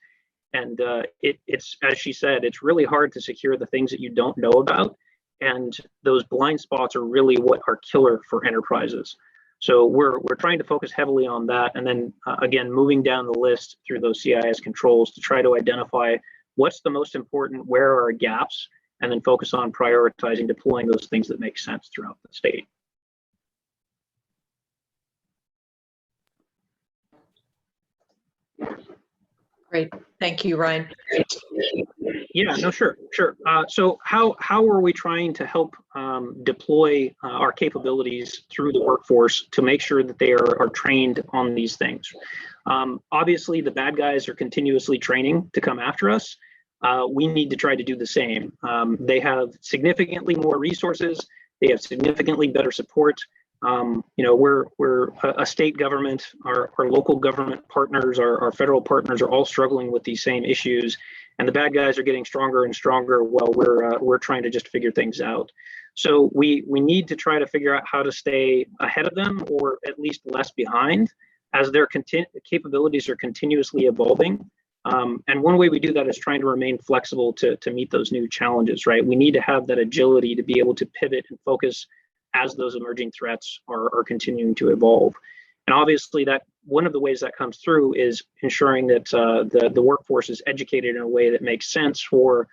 And it's, as she said, it's really hard to secure the things that you don't know about. And those blind spots are really what are killer for enterprises. So we're trying to focus heavily on that. And then again, moving down the list through those CIS controls to try to identify what's the most important, where are our gaps, and then focus on prioritizing, deploying those things that make sense throughout the state. Great. Thank you, Ryan. Yeah, no, sure. So how are we trying to help deploy our capabilities through the workforce to make sure that they are trained on these things? Obviously, the bad guys are continuously training to come after us. We need to try to do the same. They have significantly more resources. They have significantly better support. We're a state government, our local government partners, our federal partners are all struggling with these same issues, and the bad guys are getting stronger and stronger while we're trying to just figure things out. So we need to try to figure out how to stay ahead of them, or at least less behind, as their capabilities are continuously evolving. And one way we do that is trying to remain flexible to meet those new challenges, right? We need to have that agility to be able to pivot and focus as those emerging threats are continuing to evolve. And obviously, that one of the ways that comes through is ensuring that the workforce is educated in a way that makes sense for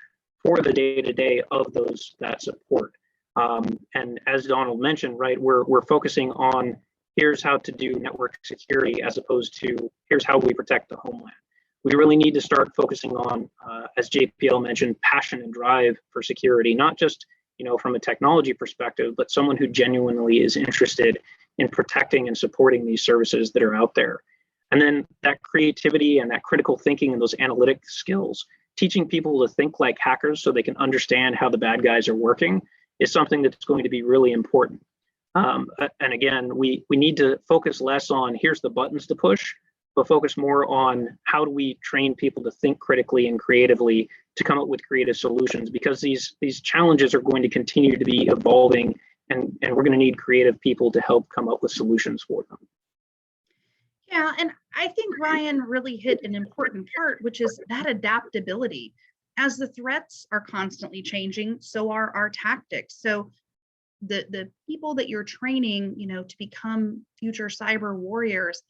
the day-to-day of that support. And as Donald mentioned, right, we're focusing on here's how to do network security as opposed to here's how we protect the homeland. We really need to start focusing on, as JPL mentioned, passion and drive for security, not just from a technology perspective, but someone who genuinely is interested in protecting and supporting these services that are out there. And then that creativity and that critical thinking and those analytic skills, teaching people to think like hackers so they can understand how the bad guys are working, is something that's going to be really important. And again, we need to focus less on here's the buttons to push, but focus more on how do we train people to think critically and creatively to come up with creative solutions, because these challenges are going to continue to be evolving, and we're going to need creative people to help come up with solutions for them. Yeah, and I think Ryan really hit an important part, which is that adaptability. As the threats are constantly changing, so are our tactics. So the people that you're training, to become future cyber warriors,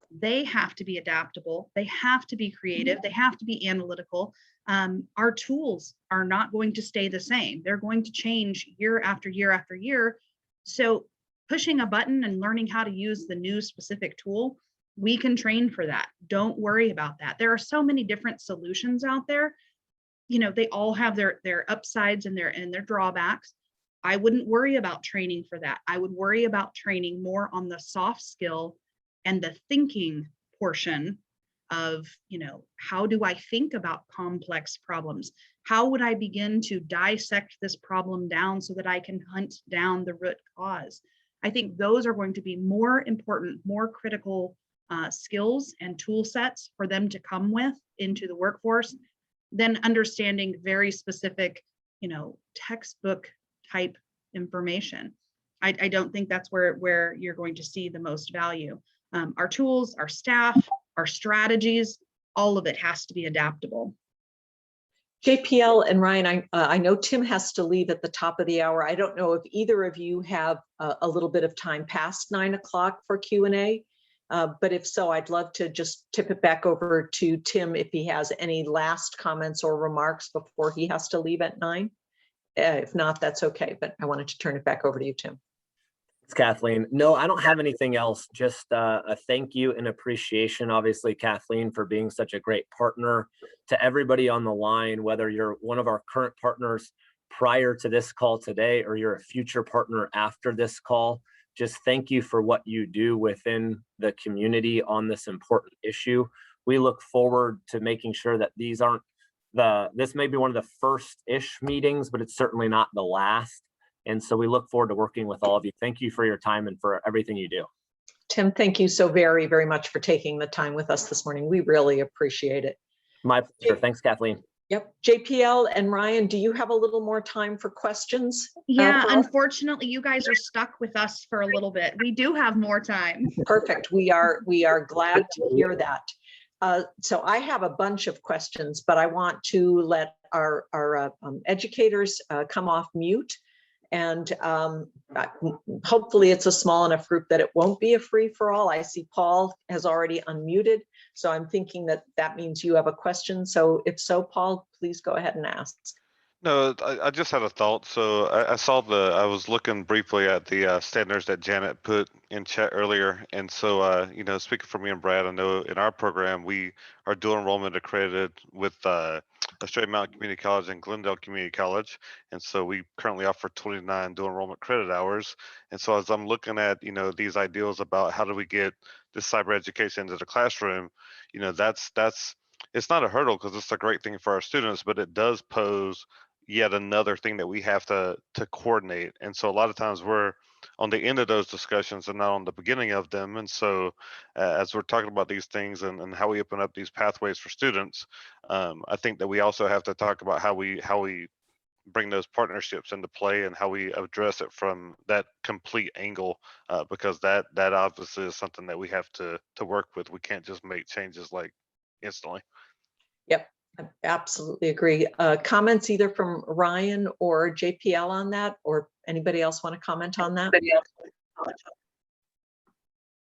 they have to be adaptable. They have to be creative. They have to be analytical. Our tools are not going to stay the same. They're going to change year after year after year. So pushing a button and learning how to use the new specific tool, we can train for that. Don't worry about that. There are so many different solutions out there. They all have their upsides and their drawbacks. I wouldn't worry about training for that. I would worry about training more on the soft skill and the thinking portion of, how do I think about complex problems? How would I begin to dissect this problem down so that I can hunt down the root cause? I think those are going to be more important, more critical skills and tool sets for them to come with into the workforce than understanding very specific, textbook type information. I don't think that's where you're going to see the most value. Our tools, our staff, our strategies, all of it has to be adaptable. JPL and Ryan, I know Tim has to leave at the top of the hour. I don't know if either of you have a little bit of time past 9 o'clock for Q&A, but if so, I'd love to just tip it back over to Tim if he has any last comments or remarks before he has to leave at 9. If not, that's okay, but I wanted to turn it back over to you, Tim. It's Kathleen. No, I don't have anything else. Just a thank you and appreciation, obviously, Kathleen, for being such a great partner to everybody on the line, whether you're one of our current partners prior to this call today or you're a future partner after this call. Just thank you for what you do within the community on this important issue. We look forward to making sure that these aren't this may be one of the first-ish meetings, but it's certainly not the last. And so we look forward to working with all of you. Thank you for your time and for everything you do. Tim, thank you so very, very much for taking the time with us this morning. We really appreciate it. My pleasure. Thanks, Kathleen. Yep. JPL and Ryan, do you have a little more time for questions? Yeah, unfortunately, you guys are stuck with us for a little bit. We do have more time. Perfect. We are glad to hear that. So I have a bunch of questions, but I want to let our educators come off mute. And hopefully it's a small enough group that it won't be a free for all. I see Paul has already unmuted. So I'm thinking that means you have a question. So if so, Paul, please go ahead and ask. No, I just had a thought. So I was looking briefly at the standards that Janet put in chat earlier. And so, speaking for me and Brad, I know in our program, we are dual enrollment accredited with Australian Mountain Community College and Glendale Community College. And so we currently offer 29 dual enrollment credit hours. And so as I'm looking at, these ideals about how do we get this cyber education into the classroom, it's not a hurdle because it's a great thing for our students, but it does pose yet another thing that we have to coordinate. And so a lot of times we're on the end of those discussions and not on the beginning of them. And so as we're talking about these things and how we open up these pathways for students, I think that we also have to talk about how we bring those partnerships into play and how we address it from that complete angle, because that obviously is something that we have to work with. We can't just make changes like instantly. Yep, I absolutely agree. Comments either from Ryan or JPL on that, or anybody else want to comment on that?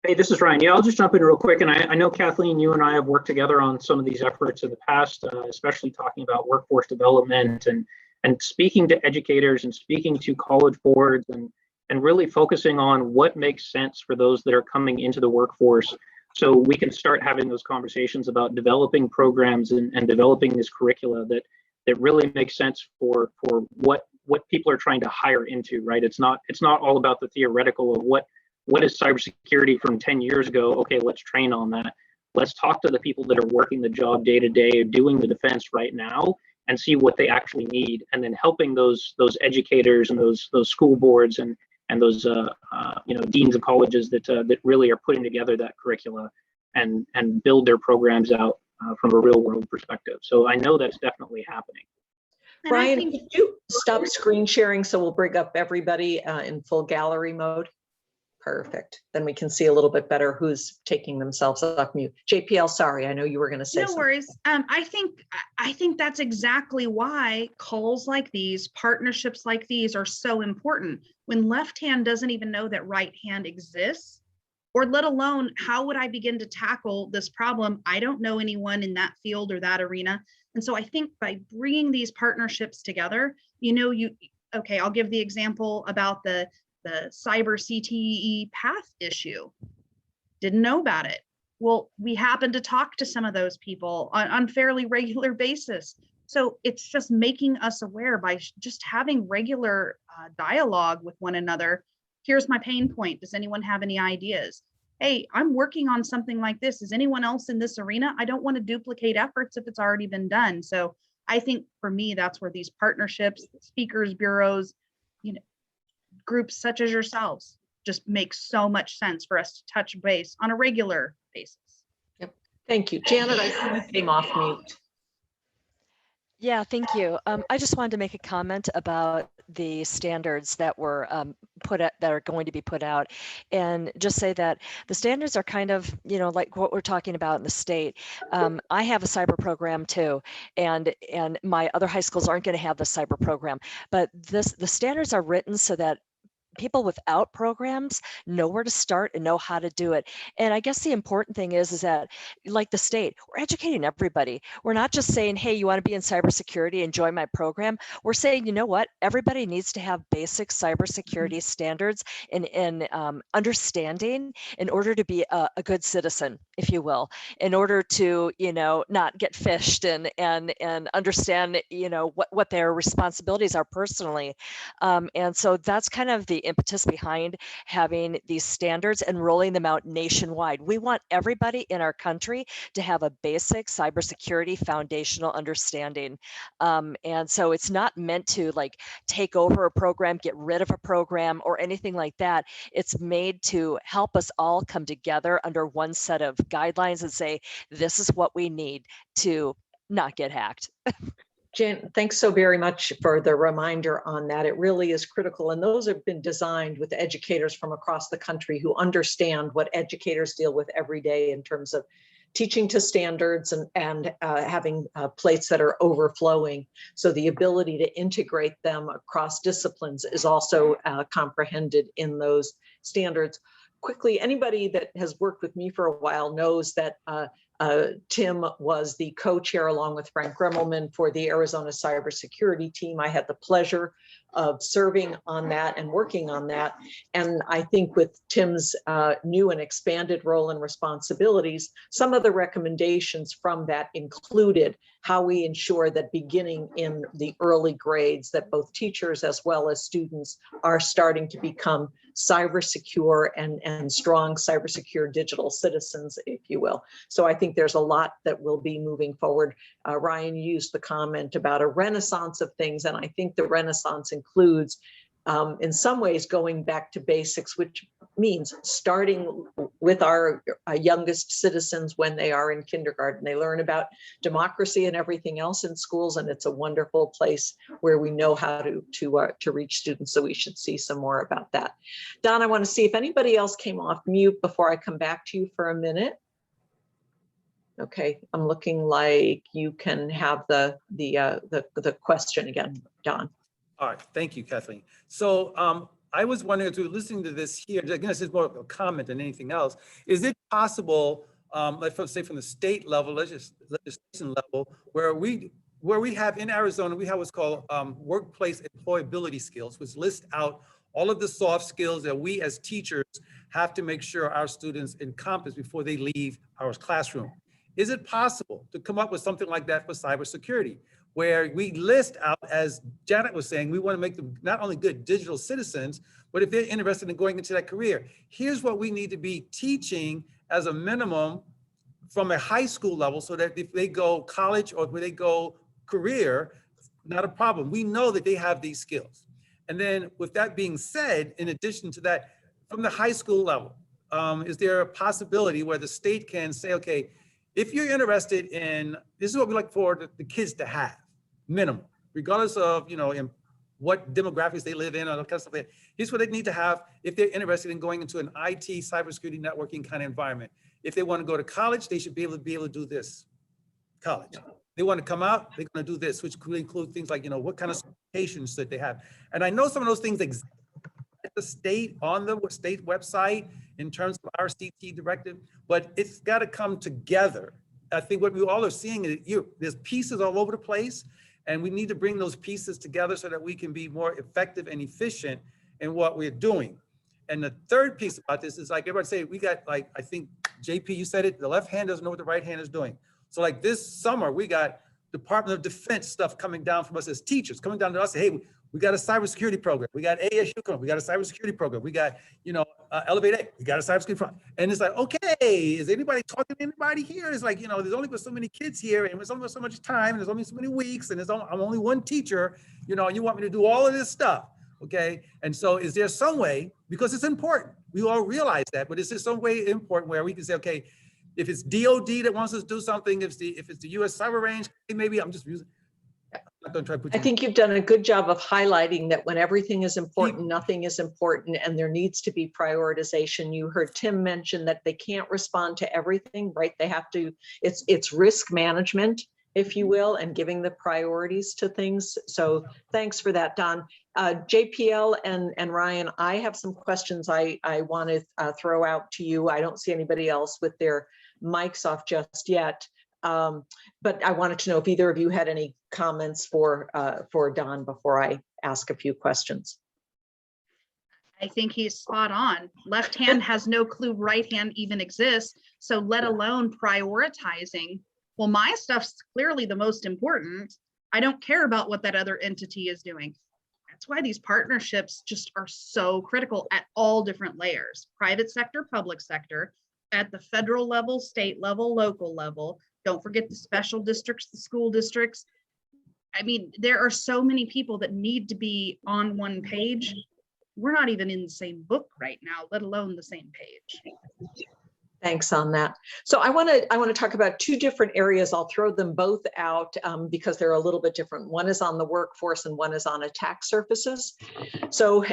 Hey, this is Ryan. Yeah, I'll just jump in real quick. And I know, Kathleen, you and I have worked together on some of these efforts in the past, especially talking about workforce development and speaking to educators and speaking to college boards and really focusing on what makes sense for those that are coming into the workforce. So we can start having those conversations about developing programs and developing this curricula that really makes sense for what people are trying to hire into, right? It's not all about the theoretical of what is cybersecurity from 10 years ago. Okay, let's train on that. Let's talk to the people that are working the job day to day, doing the defense right now, and see what they actually need, and then helping those educators and those school boards and those deans of colleges that really are putting together that curricula and build their programs out from a real world perspective. So I know that's definitely happening. And Ryan, could you stop screen sharing so we'll bring up everybody in full gallery mode? Perfect. Then we can see a little bit better who's taking themselves off mute. JPL, sorry, I know you were going to say something. No worries. I think that's exactly why calls like these, partnerships like these are so important. When left hand doesn't even know that right hand exists, or let alone how would I begin to tackle this problem? I don't know anyone in that field or that arena. And so I think by bringing these partnerships together, okay, I'll give the example about the cyber CTE path issue. Didn't know about it. Well, we happen to talk to some of those people on fairly regular basis. So it's just making us aware by just having regular dialogue with one another. Here's my pain point. Does anyone have any ideas? hey, I'm working on something like this. Is anyone else in this arena? I don't want to duplicate efforts if it's already been done. So I think for me, that's where these partnerships, speakers, bureaus, groups such as yourselves just make so much sense for us to touch base on a regular basis. Yep. Thank you. Janet, I think you came off mute. Yeah, thank you. I just wanted to make a comment about the standards that were that are going to be put out, and just say that the standards are kind of, like what we're talking about in the state. I have a cyber program too, and my other high schools aren't going to have the cyber program, but the standards are written so that people without programs know where to start and know how to do it. And I guess the important thing is that, like the state, we're educating everybody. We're not just saying, hey, you want to be in cybersecurity, enjoy my program. We're saying, you know what, everybody needs to have basic cybersecurity standards and understanding in order to be a good citizen, if you will, in order to, not get phished and understand, what their responsibilities are personally. And so that's kind of the impetus behind having these standards and rolling them out nationwide. We want everybody in our country to have a basic cybersecurity foundational understanding. And so it's not meant to take over a program, get rid of a program, or anything like that. It's made to help us all come together under one set of guidelines and say, this is what we need to not get hacked. Jan, thanks so very much for the reminder on that. It really is critical. And those have been designed with educators from across the country who understand what educators deal with every day in terms of teaching to standards and having plates that are overflowing. So the ability to integrate them across disciplines is also comprehended in those standards. Quickly, anybody that has worked with me for a while knows that Tim was the co-chair along with Frank Grimmelman for the Arizona cybersecurity team. I had the pleasure of serving on that and working on that. And I think with Tim's new and expanded role and responsibilities, some of the recommendations from that included how we ensure that beginning in the early grades that both teachers as well as students are starting to become cyber secure and strong cyber secure digital citizens, if you will. So I think there's a lot that will be moving forward. Ryan used the comment about a renaissance of things, and I think the renaissance includes in some ways going back to basics, which means starting with our youngest citizens when they are in kindergarten. They learn about democracy and everything else in schools, and it's a wonderful place where we know how to reach students. So we should see some more about that. Don, I want to see if anybody else came off mute before I come back to you for a minute. Okay, I'm looking like you can have the question again, Don. All right, thank you, Kathleen. So I was wondering, through listening to this here, again, this is more of a comment than anything else. Is it possible, let's say from the state level, legislation level, where we have in Arizona, we have what's called workplace employability skills, which list out all of the soft skills that we as teachers have to make sure our students encompass before they leave our classroom. Is it possible to come up with something like that for cybersecurity, where we list out, as Janet was saying, we want to make them not only good digital citizens, but if they're interested in going into that career, here's what we need to be teaching as a minimum from a high school level, so that if they go college or when they go career, not a problem. We know that they have these skills. And then with that being said, in addition to that, from the high school level, is there a possibility where the state can say, okay, if you're interested in, this is what we like for the kids to have, minimum, regardless of, in what demographics they live in or that kind of stuff. Here's what they need to have if they're interested in going into an IT, cybersecurity, networking kind of environment. If they want to go to college, they should be able to do this. College. They want to come out, they're going to do this, which could include things like, what kind of certifications that they have. And I know some of those things exist at the state, on the state website, in terms of our CT directive, but it's got to come together. I think what we all are seeing is there's pieces all over the place, and we need to bring those pieces together so that we can be more effective and efficient in what we're doing. And the third piece about this is, like everybody say, we got, like, I think JP, you said it, the left hand doesn't know what the right hand is doing. So like this summer, we got Department of Defense stuff coming down from us as teachers, coming down to us, hey, We got a cybersecurity program. We got ASU, we got a cybersecurity program. We got, ElevateEdAZ, we got a cybersecurity program. And it's like, okay, is anybody talking to anybody here? It's like, there's only been so many kids here, and there's only so much time, and there's only so many weeks, and I'm only one teacher, and you want me to do all of this stuff, okay? And so is there some way, because it's important, we all realize that, but is there some way important where we can say, okay, if it's DOD that wants us to do something, if it's the US Cyber Range, maybe I'm just using, I'm not gonna try to put I you. think you've done a good job of highlighting that when everything is important, nothing is important, and there needs to be prioritization. You heard Tim mention that they can't respond to everything, right? They have to, it's risk management, if you will, and giving the priorities to things. So thanks for that, Don. JPL and Ryan, I have some questions I want to throw out to you. I don't see anybody else with their mics off just yet. But I wanted to know if either of you had any comments for Don before I ask a few questions. I think he's spot on. Left hand has no clue right hand even exists. So let alone prioritizing. Well, my stuff's clearly the most important. I don't care about what that other entity is doing. That's why these partnerships just are so critical at all different layers, private sector, public sector, at the federal level, state level, local level. Don't forget the special districts, the school districts. I mean, there are so many people that need to be on one page. We're not even in the same book right now, let alone the same page. Thanks on that. So I want to talk about two different areas. I'll throw them both out because they're a little bit different. One is on the workforce and one is on attack surfaces. So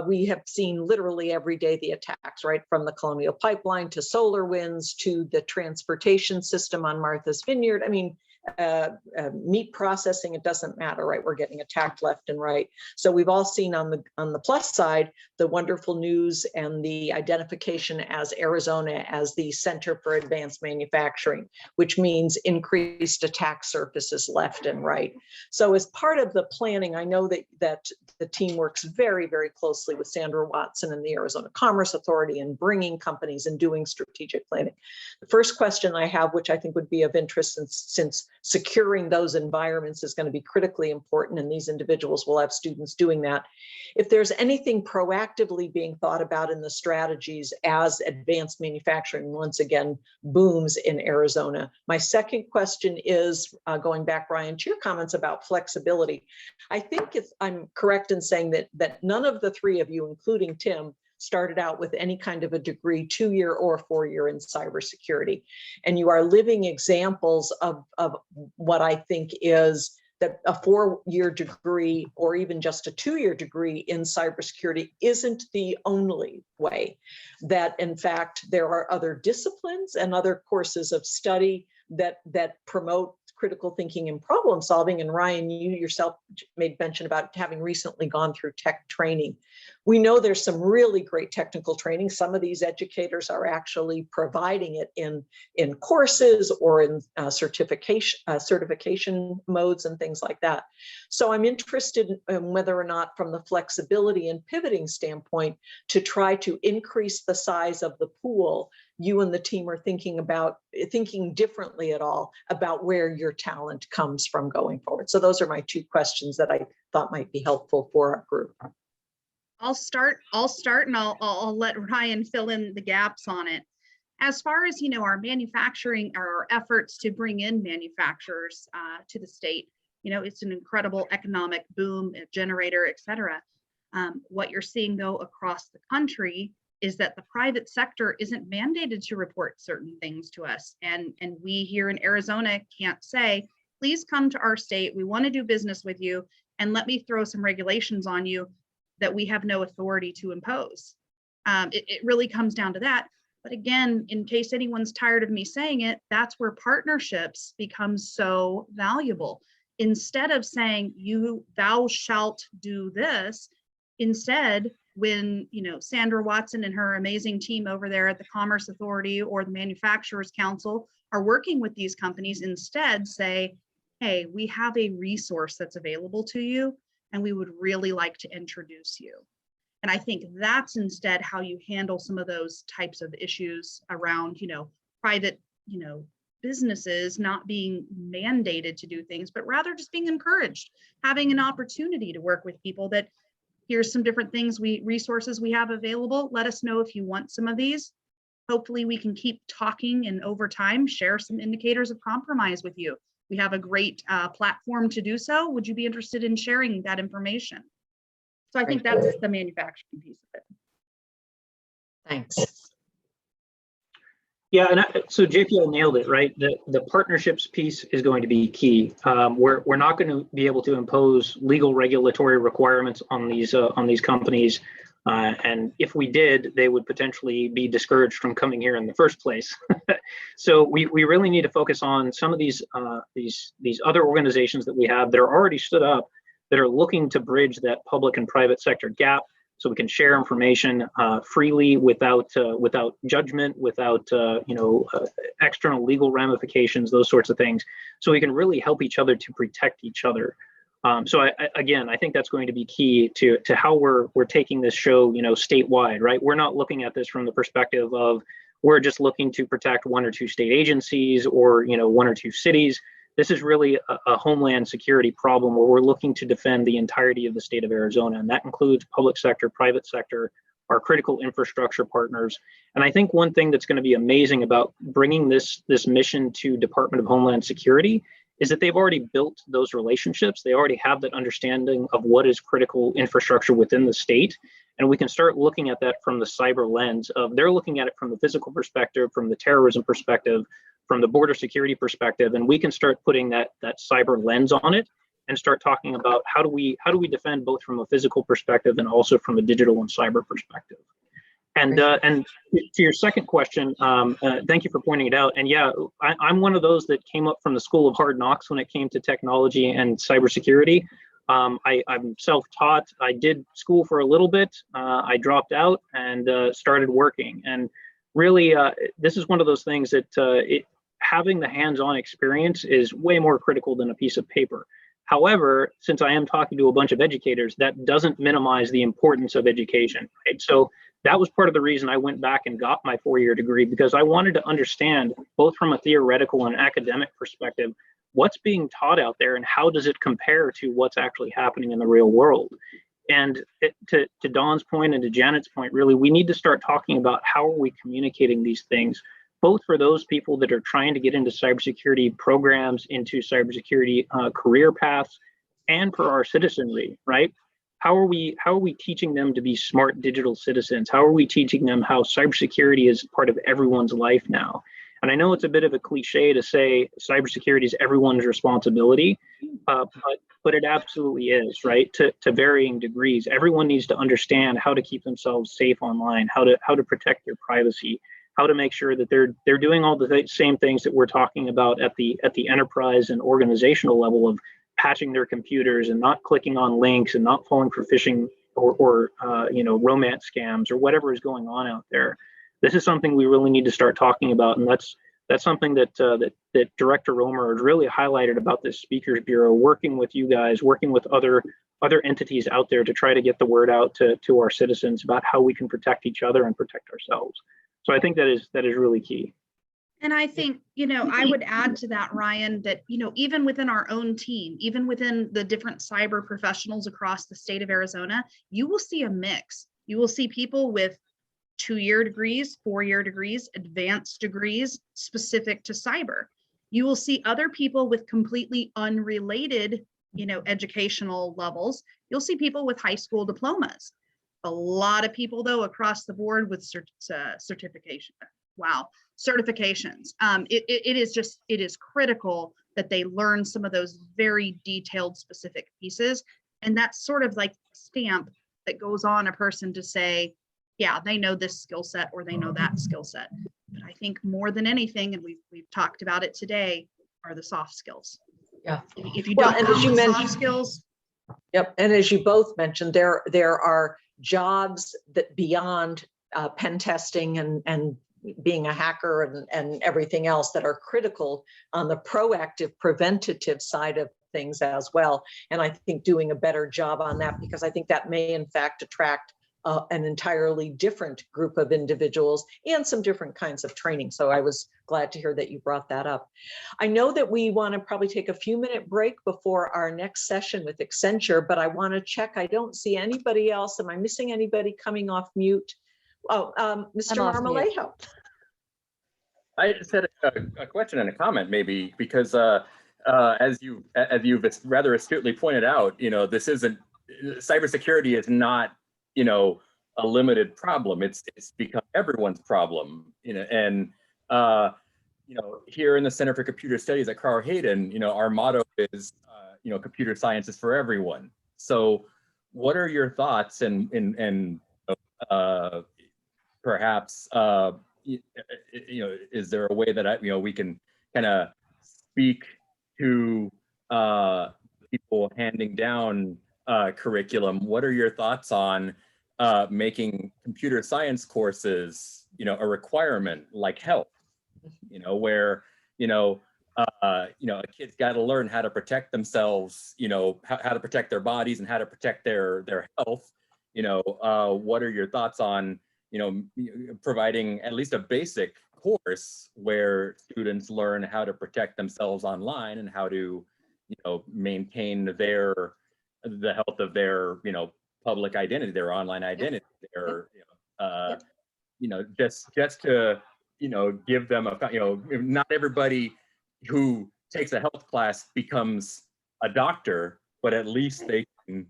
we have seen literally every day the attacks, right? From the Colonial Pipeline to SolarWinds to the transportation system on Martha's Vineyard. I mean, meat processing, it doesn't matter, right? We're getting attacked left and right. So we've all seen on the plus side, the wonderful news and the identification as Arizona as the Center for Advanced Manufacturing, which means increased attack surfaces left and right. So as part of the planning, I know that the team works very, very closely with Sandra Watson and the Arizona Commerce Authority in bringing companies and doing strategic planning. The first question I have, which I think would be of interest since securing those environments is going to be critically important, and these individuals will have students doing that. If there's anything proactively being thought about in the strategies as advanced manufacturing once again booms in Arizona. My second question is going back, Ryan, to your comments about flexibility. I think I'm correct in saying that none of the three of you, including Tim, started out with any kind of a degree, 2-year or 4-year in cybersecurity. And you are living examples of what I think is that a 4-year degree or even just a 2-year degree in cybersecurity isn't the only way. That in fact, there are other disciplines and other courses of study that promote critical thinking and problem solving. And Ryan, you yourself made mention about having recently gone through tech training. We know there's some really great technical training. Some of these educators are actually providing it in courses or in certification modes and things like that. So I'm interested in whether or not from the flexibility and pivoting standpoint to try to increase the size of the pool, you and the team are thinking differently at all about where your talent comes from going forward. So those are my two questions that I thought might be helpful for our group. I'll start and I'll let Ryan fill in the gaps on it. As far as, our manufacturing, our efforts to bring in manufacturers to the state, it's an incredible economic boom, generator, et cetera. What you're seeing though across the country is that the private sector isn't mandated to report certain things to us. And we here in Arizona can't say, please come to our state, we want to do business with you, and let me throw some regulations on you that we have no authority to impose. It really comes down to that. But again, in case anyone's tired of me saying it, that's where partnerships become so valuable. Instead of saying, thou shalt do this, instead, when Sandra Watson and her amazing team over there at the Commerce Authority or the Manufacturers Council are working with these companies, instead say, hey, we have a resource that's available to you, and we would really like to introduce you. And I think that's instead how you handle some of those types of issues around, private, businesses not being mandated to do things, but rather just being encouraged, having an opportunity to work with people that here's some different things, resources we have available. Let us know if you want some of these. Hopefully we can keep talking and over time share some indicators of compromise with you. We have a great platform to do so. Would you be interested in sharing that information? So I think that's the manufacturing piece of it. Thanks. Yeah, and so JPL nailed it, right? The partnerships piece is going to be key. We're not going to be able to impose legal regulatory requirements on these companies, and if we did, they would potentially be discouraged from coming here in the first place. So we really need to focus on some of these other organizations that we have that are already stood up, that are looking to bridge that public and private sector gap, so we can share information freely without judgment, without external legal ramifications, those sorts of things. So we can really help each other to protect each other. So I think that's going to be key to how we're taking this show, statewide, right? We're not looking at this from the perspective of we're just looking to protect one or two state agencies or one or two cities. This is really a homeland security problem where we're looking to defend the entirety of the state of Arizona, and that includes public sector, private sector, our critical infrastructure partners. And I think one thing that's going to be amazing about bringing this mission to Department of Homeland Security is that they've already built those relationships. They already have that understanding of what is critical infrastructure within the state. And we can start looking at that from the cyber lens of they're looking at it from the physical perspective, from the terrorism perspective, from the border security perspective, and we can start putting that cyber lens on it and start talking about how do we defend both from a physical perspective and also from a digital and cyber perspective. And to your second question, thank you for pointing it out. And yeah, I'm one of those that came up from the School of Hard Knocks when it came to technology and cybersecurity. I'm self-taught. I did school for a little bit. I dropped out and started working. And really, this is one of those things that having the hands-on experience is way more critical than a piece of paper. However, since I am talking to a bunch of educators, that doesn't minimize the importance of education, right? So that was part of the reason I went back and got my four-year degree, because I wanted to understand, both from a theoretical and academic perspective, what's being taught out there and how does it compare to what's actually happening in the real world. And to Dawn's point and to Janet's point, really, we need to start talking about how are we communicating these things, both for those people that are trying to get into cybersecurity programs, into cybersecurity career paths, and for our citizenry, right? How are we teaching them to be smart digital citizens? How are we teaching them how cybersecurity is part of everyone's life now? And I know it's a bit of a cliche to say cybersecurity is everyone's responsibility, but it absolutely is, right? To varying degrees. Everyone needs to understand how to keep themselves safe online, how to protect their privacy, how to make sure that they're doing all the same things that we're talking about at the enterprise and organizational level of patching their computers and not clicking on links and not falling for phishing or romance scams or whatever is going on out there. This is something we really need to start talking about, and that's something that Director Romer has really highlighted about this Speakers Bureau, working with you guys, working with other entities out there to try to get the word out to our citizens about how we can protect each other and protect ourselves. So I think that is really key. And I think, I would add to that, Ryan, that, even within our own team, even within the different cyber professionals across the state of Arizona, you will see a mix. You will see people with 2-year degrees, 4-year degrees, advanced degrees specific to cyber. You will see other people with completely unrelated, educational levels. You'll see people with high school diplomas. A lot of people, though, across the board with certification. Wow, certifications. It is critical that they learn some of those very detailed, specific pieces. And that's sort of like a stamp that goes on a person to say, yeah, they know this skill set or they know that skill set. But I think more than anything, and we've talked about it today, are the soft skills. Yeah. If you don't have the soft skills. Yep. And as you both mentioned, there are jobs that beyond pen testing and being a hacker and everything else that are critical on the proactive, preventative side of things as well. And I think doing a better job on that, because I think that may in fact attract an entirely different group of individuals and some different kinds of training. So I was glad to hear that you brought that up. I know that we want to probably take a few-minute break before our next session with Accenture, but I want to check. I don't see anybody else. Am I missing anybody coming off mute? Oh, Mr. Marmolejo. I just had a question and a comment, maybe, because as you've rather astutely pointed out, this isn't, cybersecurity is not, a limited problem. It's become everyone's problem, and here in the Center for Computer Studies at Carl Hayden, our motto is, computer science is for everyone. So, what are your thoughts and perhaps is there a way that we can kind of speak to people handing down curriculum? What are your thoughts on making computer science courses, a requirement like health? Where a kid's got to learn how to protect themselves, how to protect their bodies and how to protect their health. What are your thoughts on providing at least a basic course where students learn how to protect themselves online and how to, maintain the health of their, public identity, their online identity, their, just to, give them not everybody who takes a health class becomes a doctor, but at least they can,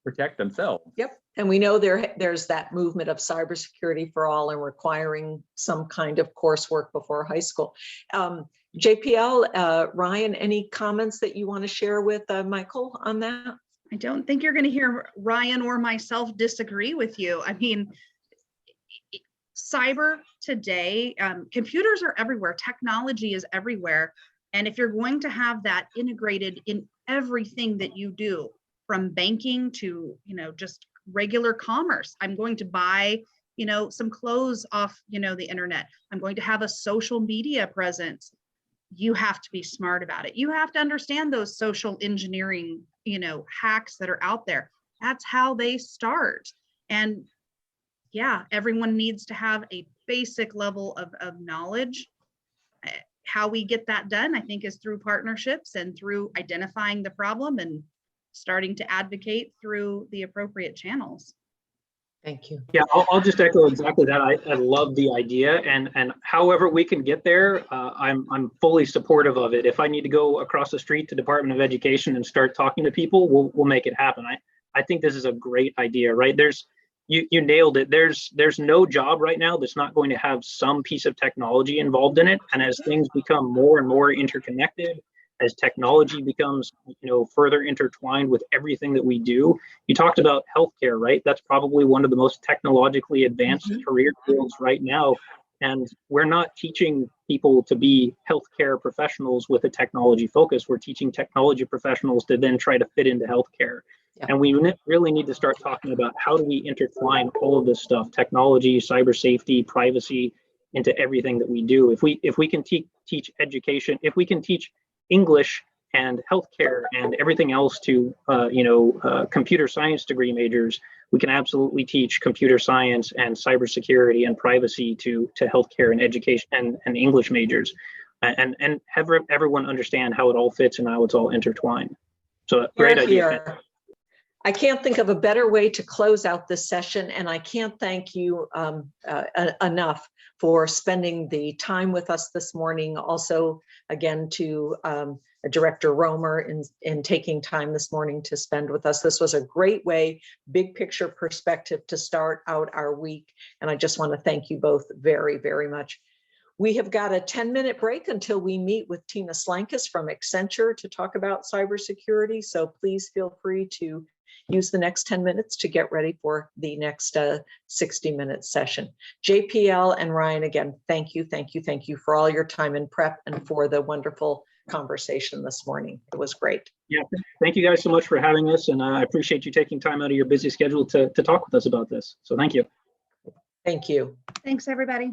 protect themselves. Yep. And we know there's that movement of cybersecurity for all and requiring some kind of coursework before high school. JPL, Ryan, any comments that you want to share with Michael on that? I don't think you're going to hear Ryan or myself disagree with you. I mean, cyber today, computers are everywhere. Technology is everywhere. And if you're going to have that integrated in everything that you do, from banking to, just regular commerce, I'm going to buy, some clothes off, the internet. I'm going to have a social media presence. You have to be smart about it. You have to understand those social engineering, hacks that are out there. That's how they start. And yeah, everyone needs to have a basic level of knowledge. How we get that done, I think, is through partnerships and through identifying the problem and starting to advocate through the appropriate channels. Thank you. Yeah, I'll just echo exactly that. I love the idea, and however we can get there, I'm fully supportive of it. If I need to go across the street to Department of Education and start talking to people, we'll make it happen. I think this is a great idea, right? You nailed it. There's no job right now that's not going to have some piece of technology involved in it. And as things become more and more interconnected, as technology becomes, further intertwined with everything that we do. You talked about healthcare, right? That's probably one of the most technologically advanced career fields right now. And we're not teaching people to be healthcare professionals with a technology focus. We're teaching technology professionals to then try to fit into healthcare. Yeah. And we really need to start talking about how do we intertwine all of this stuff, technology, cyber safety, privacy, into everything that we do. If we can teach education, if we can teach English and healthcare and everything else to computer science degree majors, we can absolutely teach computer science and cybersecurity and privacy to healthcare and education and English majors, and have everyone understand how it all fits and how it's all intertwined. So great idea. I can't think of a better way to close out this session, and I can't thank you enough for spending the time with us this morning. Also, again, to Director Romer in taking time this morning to spend with us. This was a great way, big picture perspective to start out our week, and I just want to thank you both very, very much. We have got a 10-minute break until we meet with Tina Slankus from Accenture to talk about cybersecurity, so please feel free to use the next 10 minutes to get ready for the next 60-minute session. JPL and Ryan, again, thank you for all your time and prep and for the wonderful conversation this morning. It was great. Yeah, thank you guys so much for having us, and I appreciate you taking time out of your busy schedule to talk with us about this. So thank you. Thank you. Thanks, everybody.